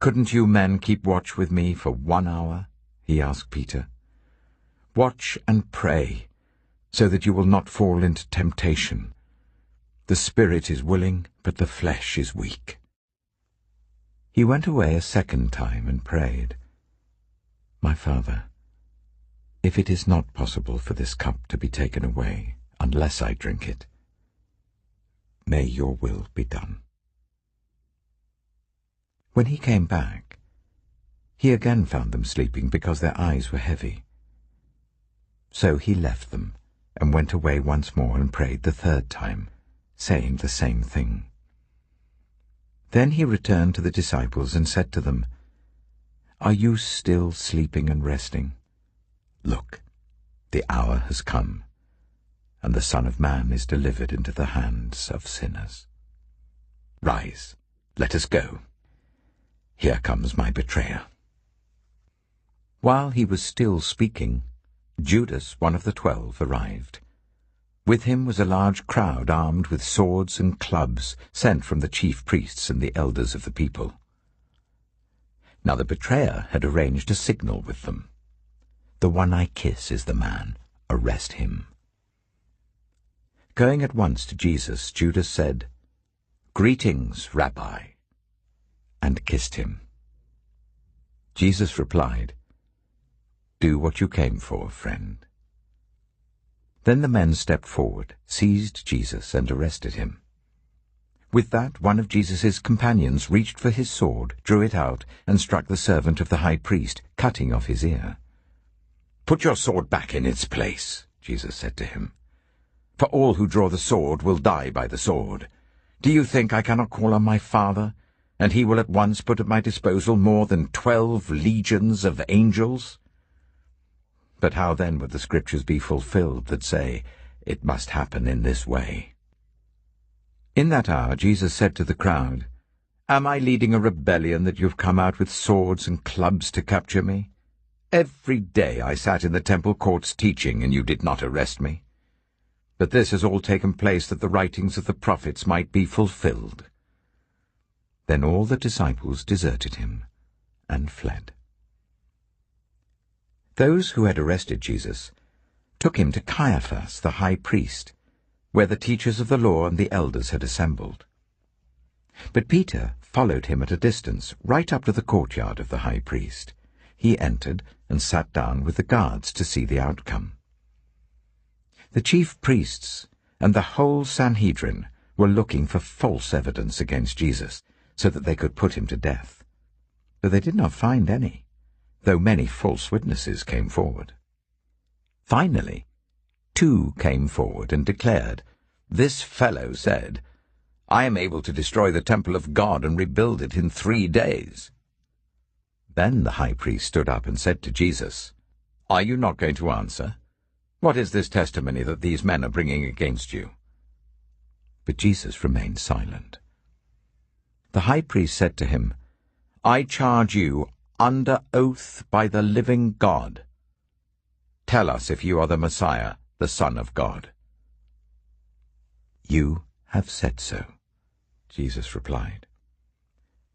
"Couldn't you men keep watch with me for 1 hour?" he asked Peter. "Watch and pray, so that you will not fall into temptation. The spirit is willing, but the flesh is weak." He went away a second time and prayed, "My Father, if it is not possible for this cup to be taken away unless I drink it, may your will be done." When he came back, he again found them sleeping because their eyes were heavy. So he left them and went away once more and prayed the 3rd time, saying the same thing. Then he returned to the disciples and said to them, "Are you still sleeping and resting? Look, the hour has come, and the Son of Man is delivered into the hands of sinners. Rise, let us go. Here comes my betrayer." While he was still speaking, Judas, one of the 12, arrived. With him was a large crowd armed with swords and clubs sent from the chief priests and the elders of the people. Now the betrayer had arranged a signal with them. "The one I kiss is the man. Arrest him." Going at once to Jesus, Judas said, "Greetings, Rabbi," and kissed him. Jesus replied, "Do what you came for, friend." Then the men stepped forward, seized Jesus, and arrested him. With that, one of Jesus' companions reached for his sword, drew it out, and struck the servant of the high priest, cutting off his ear. "Put your sword back in its place," Jesus said to him. "For all who draw the sword will die by the sword. Do you think I cannot call on my Father, and he will at once put at my disposal more than 12 legions of angels? But how then would the Scriptures be fulfilled that say, 'It must happen in this way'?" In that hour Jesus said to the crowd, "Am I leading a rebellion that you have come out with swords and clubs to capture me? Every day I sat in the temple courts teaching, and you did not arrest me. But this has all taken place that the writings of the prophets might be fulfilled." Then all the disciples deserted him and fled. Those who had arrested Jesus took him to Caiaphas, the high priest, where the teachers of the law and the elders had assembled. But Peter followed him at a distance, right up to the courtyard of the high priest. He entered and sat down with the guards to see the outcome. The chief priests and the whole Sanhedrin were looking for false evidence against Jesus, so that they could put him to death. But they did not find any, though many false witnesses came forward. Finally, 2 came forward and declared, "This fellow said, 'I am able to destroy the temple of God and rebuild it in 3 days.'" Then the high priest stood up and said to Jesus, "Are you not going to answer? What is this testimony that these men are bringing against you?" But Jesus remained silent. The high priest said to him, "I charge you under oath by the living God. Tell us if you are the Messiah, the Son of God." "You have said so," Jesus replied.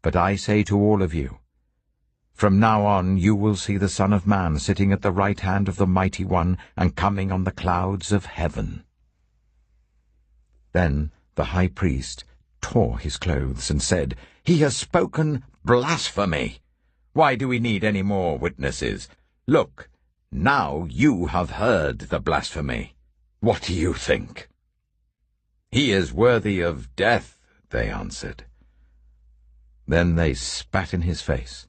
"But I say to all of you, from now on you will see the Son of Man sitting at the right hand of the Mighty One and coming on the clouds of heaven." Then the high priest tore his clothes and said, "He has spoken blasphemy. Why do we need any more witnesses? Look, now you have heard the blasphemy. What do you think?" "He is worthy of death," they answered. Then they spat in his face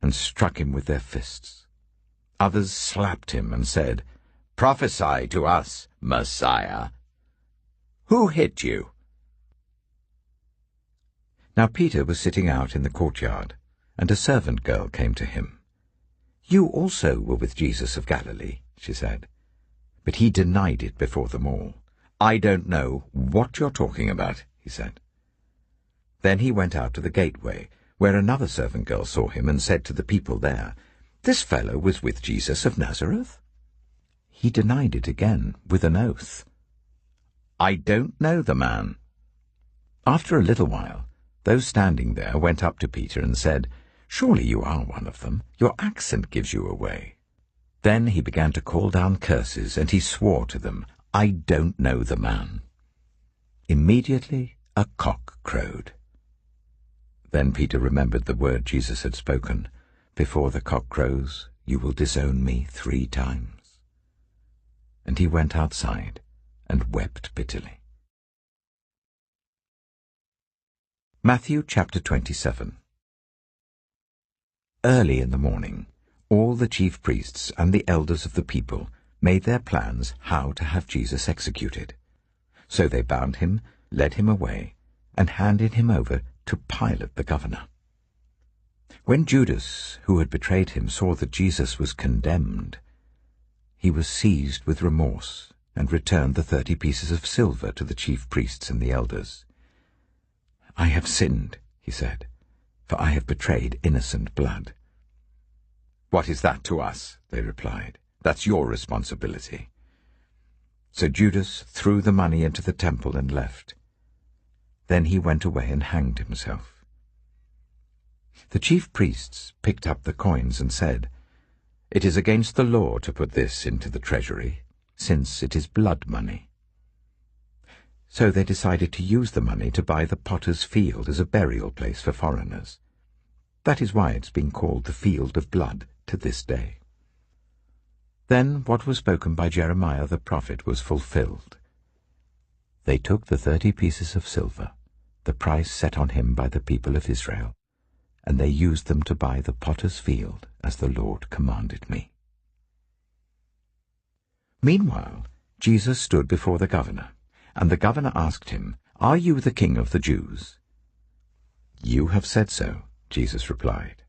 and struck him with their fists. Others slapped him and said, "Prophesy to us, Messiah. Who hit you?" Now Peter was sitting out in the courtyard, and a servant girl came to him. "You also were with Jesus of Galilee," she said. But he denied it before them all. "I don't know what you're talking about," he said. Then he went out to the gateway, where another servant girl saw him and said to the people there, "This fellow was with Jesus of Nazareth." He denied it again with an oath. "I don't know the man." After a little while, those standing there went up to Peter and said, "Surely you are one of them. Your accent gives you away." Then he began to call down curses, and he swore to them, "I don't know the man." Immediately a cock crowed. Then Peter remembered the word Jesus had spoken, "Before the cock crows, you will disown me 3 times." And he went outside and wept bitterly. Matthew chapter 27. Early in the morning, all the chief priests and the elders of the people made their plans how to have Jesus executed. So they bound him, led him away, and handed him over to Pilate the governor. When Judas, who had betrayed him, saw that Jesus was condemned, he was seized with remorse and returned the 30 pieces of silver to the chief priests and the elders. "I have sinned," he said. for I have betrayed innocent blood." "What is that to us?" they replied. "That's your responsibility." So Judas threw the money into the temple and left. Then he went away and hanged himself. The chief priests picked up the coins and said, "It is against the law to put this into the treasury, since it is blood money." So they decided to use the money to buy the potter's field as a burial place for foreigners. That is why it's been called the Field of Blood to this day. Then what was spoken by Jeremiah the prophet was fulfilled. They took the 30 pieces of silver, the price set on him by the people of Israel, and they used them to buy the potter's field as the Lord commanded me. Meanwhile, Jesus stood before the governor, and the governor asked him, "Are you the king of the Jews?" "You have said so," Jesus replied.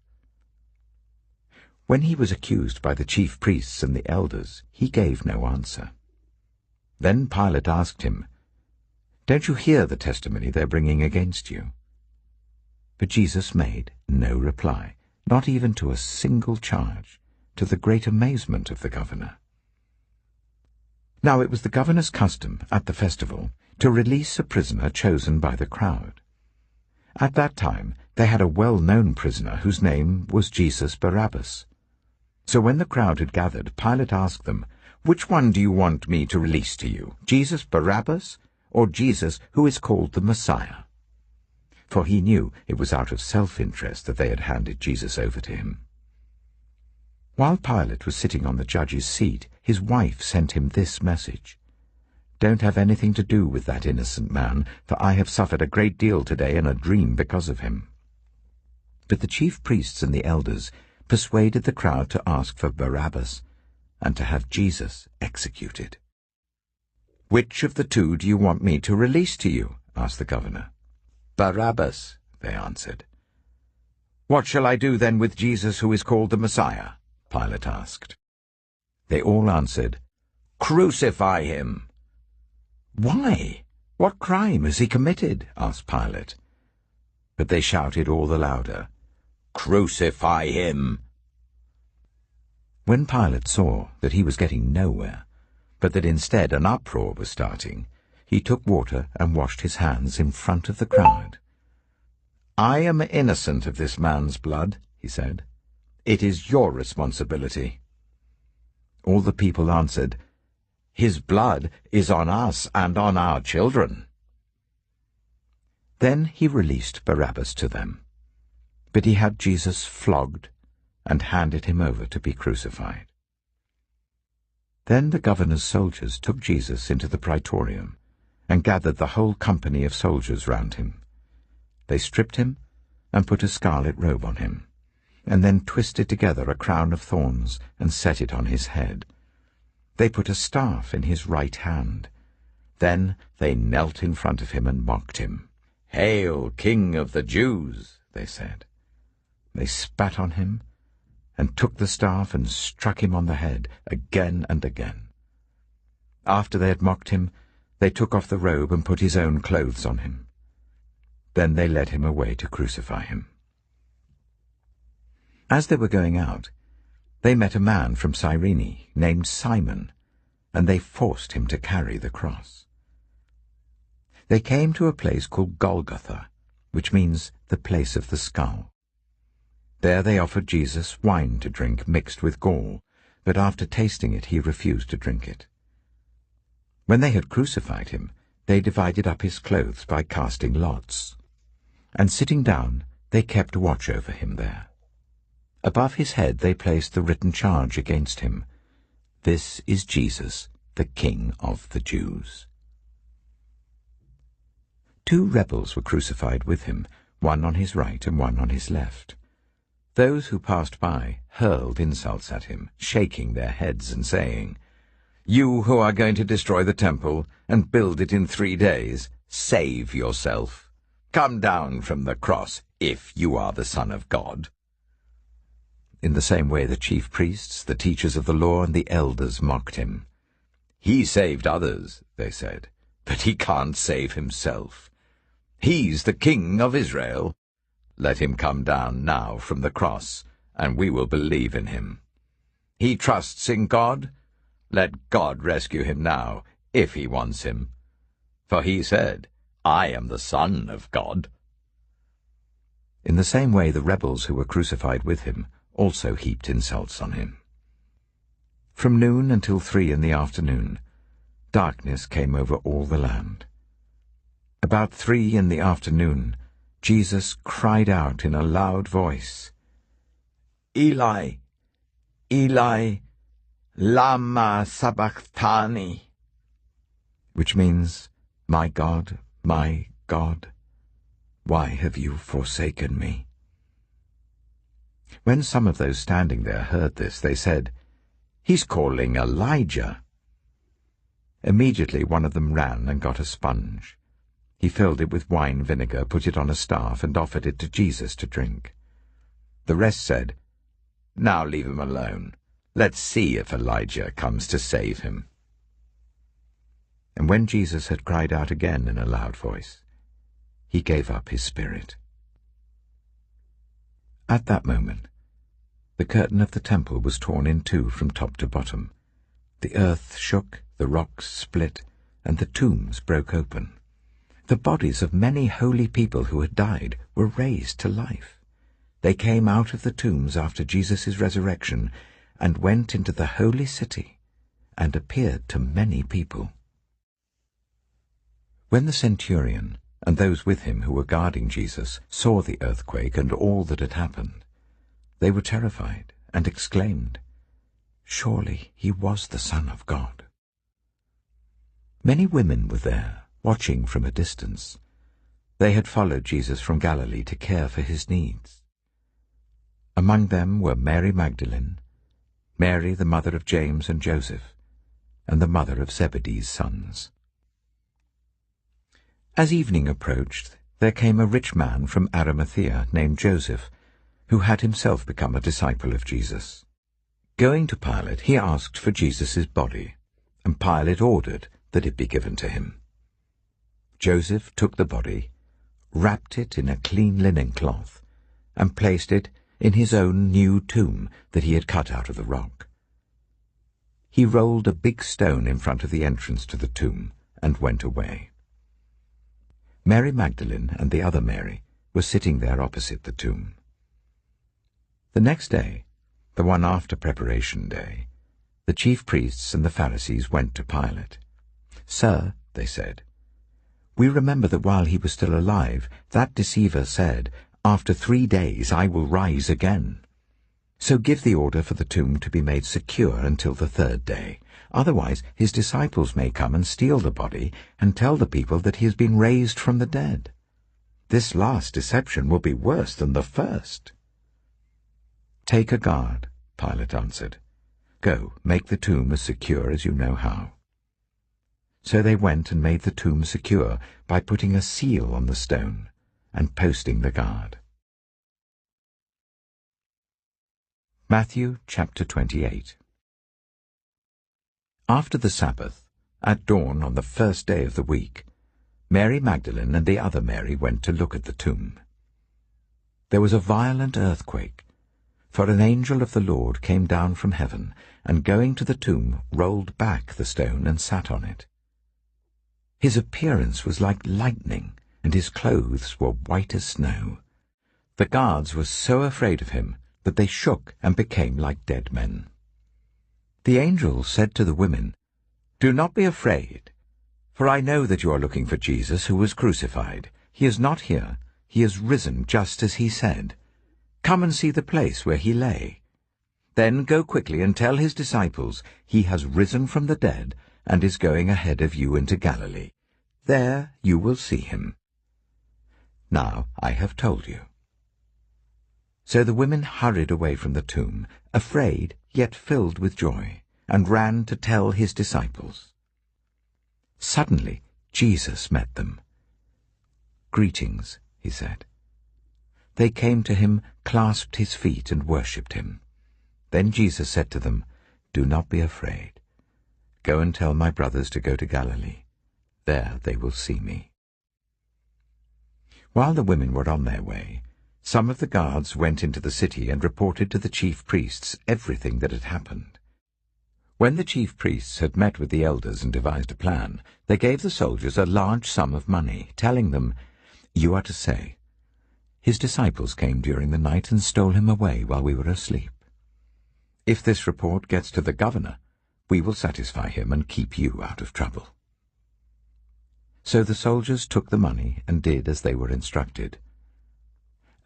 When he was accused by the chief priests and the elders, he gave no answer. Then Pilate asked him, "Don't you hear the testimony they're bringing against you?" But Jesus made no reply, not even to a single charge, to the great amazement of the governor. Now it was the governor's custom at the festival to release a prisoner chosen by the crowd. At that time they had a well-known prisoner whose name was Jesus Barabbas. So when the crowd had gathered, Pilate asked them, "Which one do you want me to release to you, Jesus Barabbas or Jesus who is called the Messiah?" For he knew it was out of self-interest that they had handed Jesus over to him. While Pilate was sitting on the judge's seat, his wife sent him this message, "Don't have anything to do with that innocent man, for I have suffered a great deal today in a dream because of him." But the chief priests and the elders persuaded the crowd to ask for Barabbas and to have Jesus executed. "Which of the two do you want me to release to you?" asked the governor. "Barabbas," they answered. "What shall I do then with Jesus who is called the Messiah?" Pilate asked. They all answered, "Crucify him." "Why? What crime has he committed?" asked Pilate. But they shouted all the louder, "Crucify him!" When Pilate saw that he was getting nowhere, but that instead an uproar was starting, he took water and washed his hands in front of the crowd. "I am innocent of this man's blood," he said. "It is your responsibility." All the people answered, "His blood is on us and on our children." Then he released Barabbas to them, but he had Jesus flogged and handed him over to be crucified. Then the governor's soldiers took Jesus into the praetorium and gathered the whole company of soldiers round him. They stripped him and put a scarlet robe on him, and then twisted together a crown of thorns and set it on his head. They put a staff in his right hand. Then they knelt in front of him and mocked him. "Hail, King of the Jews!" they said. They spat on him and took the staff and struck him on the head again and again. After they had mocked him, they took off the robe and put his own clothes on him. Then they led him away to crucify him. As they were going out, they met a man from Cyrene named Simon, and they forced him to carry the cross. They came to a place called Golgotha, which means the place of the skull. There they offered Jesus wine to drink mixed with gall, but after tasting it he refused to drink it. When they had crucified him, they divided up his clothes by casting lots, and sitting down they kept watch over him there. Above his head they placed the written charge against him, "This is Jesus, the King of the Jews." 2 rebels were crucified with him, one on his right and one on his left. Those who passed by hurled insults at him, shaking their heads and saying, "You who are going to destroy the temple and build it in 3 days, save yourself. Come down from the cross if you are the Son of God." In the same way the chief priests, the teachers of the law, and the elders mocked him. "He saved others," they said, "but he can't save himself. He's the King of Israel. let him come down now from the cross, and we will believe in him. He trusts in God. Let God rescue him now, if he wants him. For he said, 'I am the Son of God.'" In the same way the rebels who were crucified with him also heaped insults on him. From noon until 3 in the afternoon, darkness came over all the land. About 3 in the afternoon, Jesus cried out in a loud voice, "Eli, Eli, lama sabachthani," which means, my God, why have you forsaken me?" When some of those standing there heard this, they said, "He's calling Elijah." Immediately one of them ran and got a sponge. He filled it with wine vinegar, put it on a staff, and offered it to Jesus to drink. The rest said, "Now leave him alone. Let's see if Elijah comes to save him." And when Jesus had cried out again in a loud voice, he gave up his spirit. At that moment, the curtain of the temple was torn in two from top to bottom. The earth shook, the rocks split, and the tombs broke open. The bodies of many holy people who had died were raised to life. They came out of the tombs after Jesus' resurrection and went into the holy city and appeared to many people. When the centurion and those with him who were guarding Jesus saw the earthquake and all that had happened, they were terrified and exclaimed, "Surely he was the Son of God." Many women were there, watching from a distance. They had followed Jesus from Galilee to care for his needs. Among them were Mary Magdalene, Mary the mother of James and Joseph, and the mother of Zebedee's sons. As evening approached, there came a rich man from Arimathea named Joseph, who had himself become a disciple of Jesus. Going to Pilate, he asked for Jesus' body, and Pilate ordered that it be given to him. Joseph took the body, wrapped it in a clean linen cloth, and placed it in his own new tomb that he had cut out of the rock. He rolled a big stone in front of the entrance to the tomb and went away. Mary Magdalene and the other Mary were sitting there opposite the tomb. The next day, the one after Preparation Day, the chief priests and the Pharisees went to Pilate. "Sir," they said, "we remember that while he was still alive, that deceiver said, 'After 3 days I will rise again.' So give the order for the tomb to be made secure until the 3rd day. Otherwise his disciples may come and steal the body and tell the people that he has been raised from the dead. This last deception will be worse than the first." "Take a guard," Pilate answered. "Go, make the tomb as secure as you know how." So they went and made the tomb secure by putting a seal on the stone and posting the guard. Matthew chapter 28. After the Sabbath, at dawn on the 1st day of the week, Mary Magdalene and the other Mary went to look at the tomb. There was a violent earthquake, for an angel of the Lord came down from heaven, and going to the tomb rolled back the stone and sat on it. His appearance was like lightning, and his clothes were white as snow. The guards were so afraid of him that they shook and became like dead men. The angel said to the women, "Do not be afraid, for I know that you are looking for Jesus who was crucified. He is not here. He is risen just as he said. Come and see the place where he lay. Then go quickly and tell his disciples he has risen from the dead and is going ahead of you into Galilee. There you will see him. Now I have told you." So the women hurried away from the tomb, afraid yet filled with joy, and ran to tell his disciples. Suddenly Jesus met them. "Greetings," he said. They came to him, clasped his feet, and worshipped him. Then Jesus said to them, "Do not be afraid. Go and tell my brothers to go to Galilee. There they will see me." While the women were on their way, Some of the guards went into the city and reported to the chief priests everything that had happened. When the chief priests had met with the elders and devised a plan, they gave the soldiers a large sum of money, telling them, "You are to say, 'His disciples came during the night and stole him away while we were asleep.' If this report gets to the governor, we will satisfy him and keep you out of trouble." So the soldiers took the money and did as they were instructed.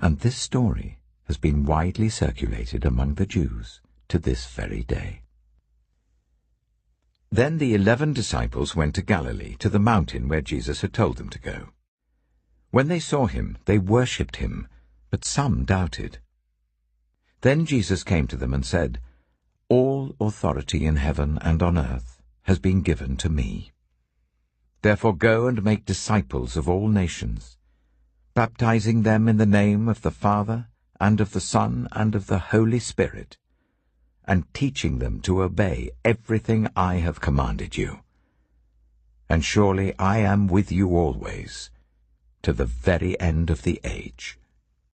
And this story has been widely circulated among the Jews to this very day. Then the 11 disciples went to Galilee, to the mountain where Jesus had told them to go. When they saw him, they worshipped him, but some doubted. Then Jesus came to them and said, "All authority in heaven and on earth has been given to me. Therefore go and make disciples of all nations, baptizing them in the name of the Father, and of the Son, and of the Holy Spirit, and teaching them to obey everything I have commanded you. And surely I am with you always, to the very end of the age."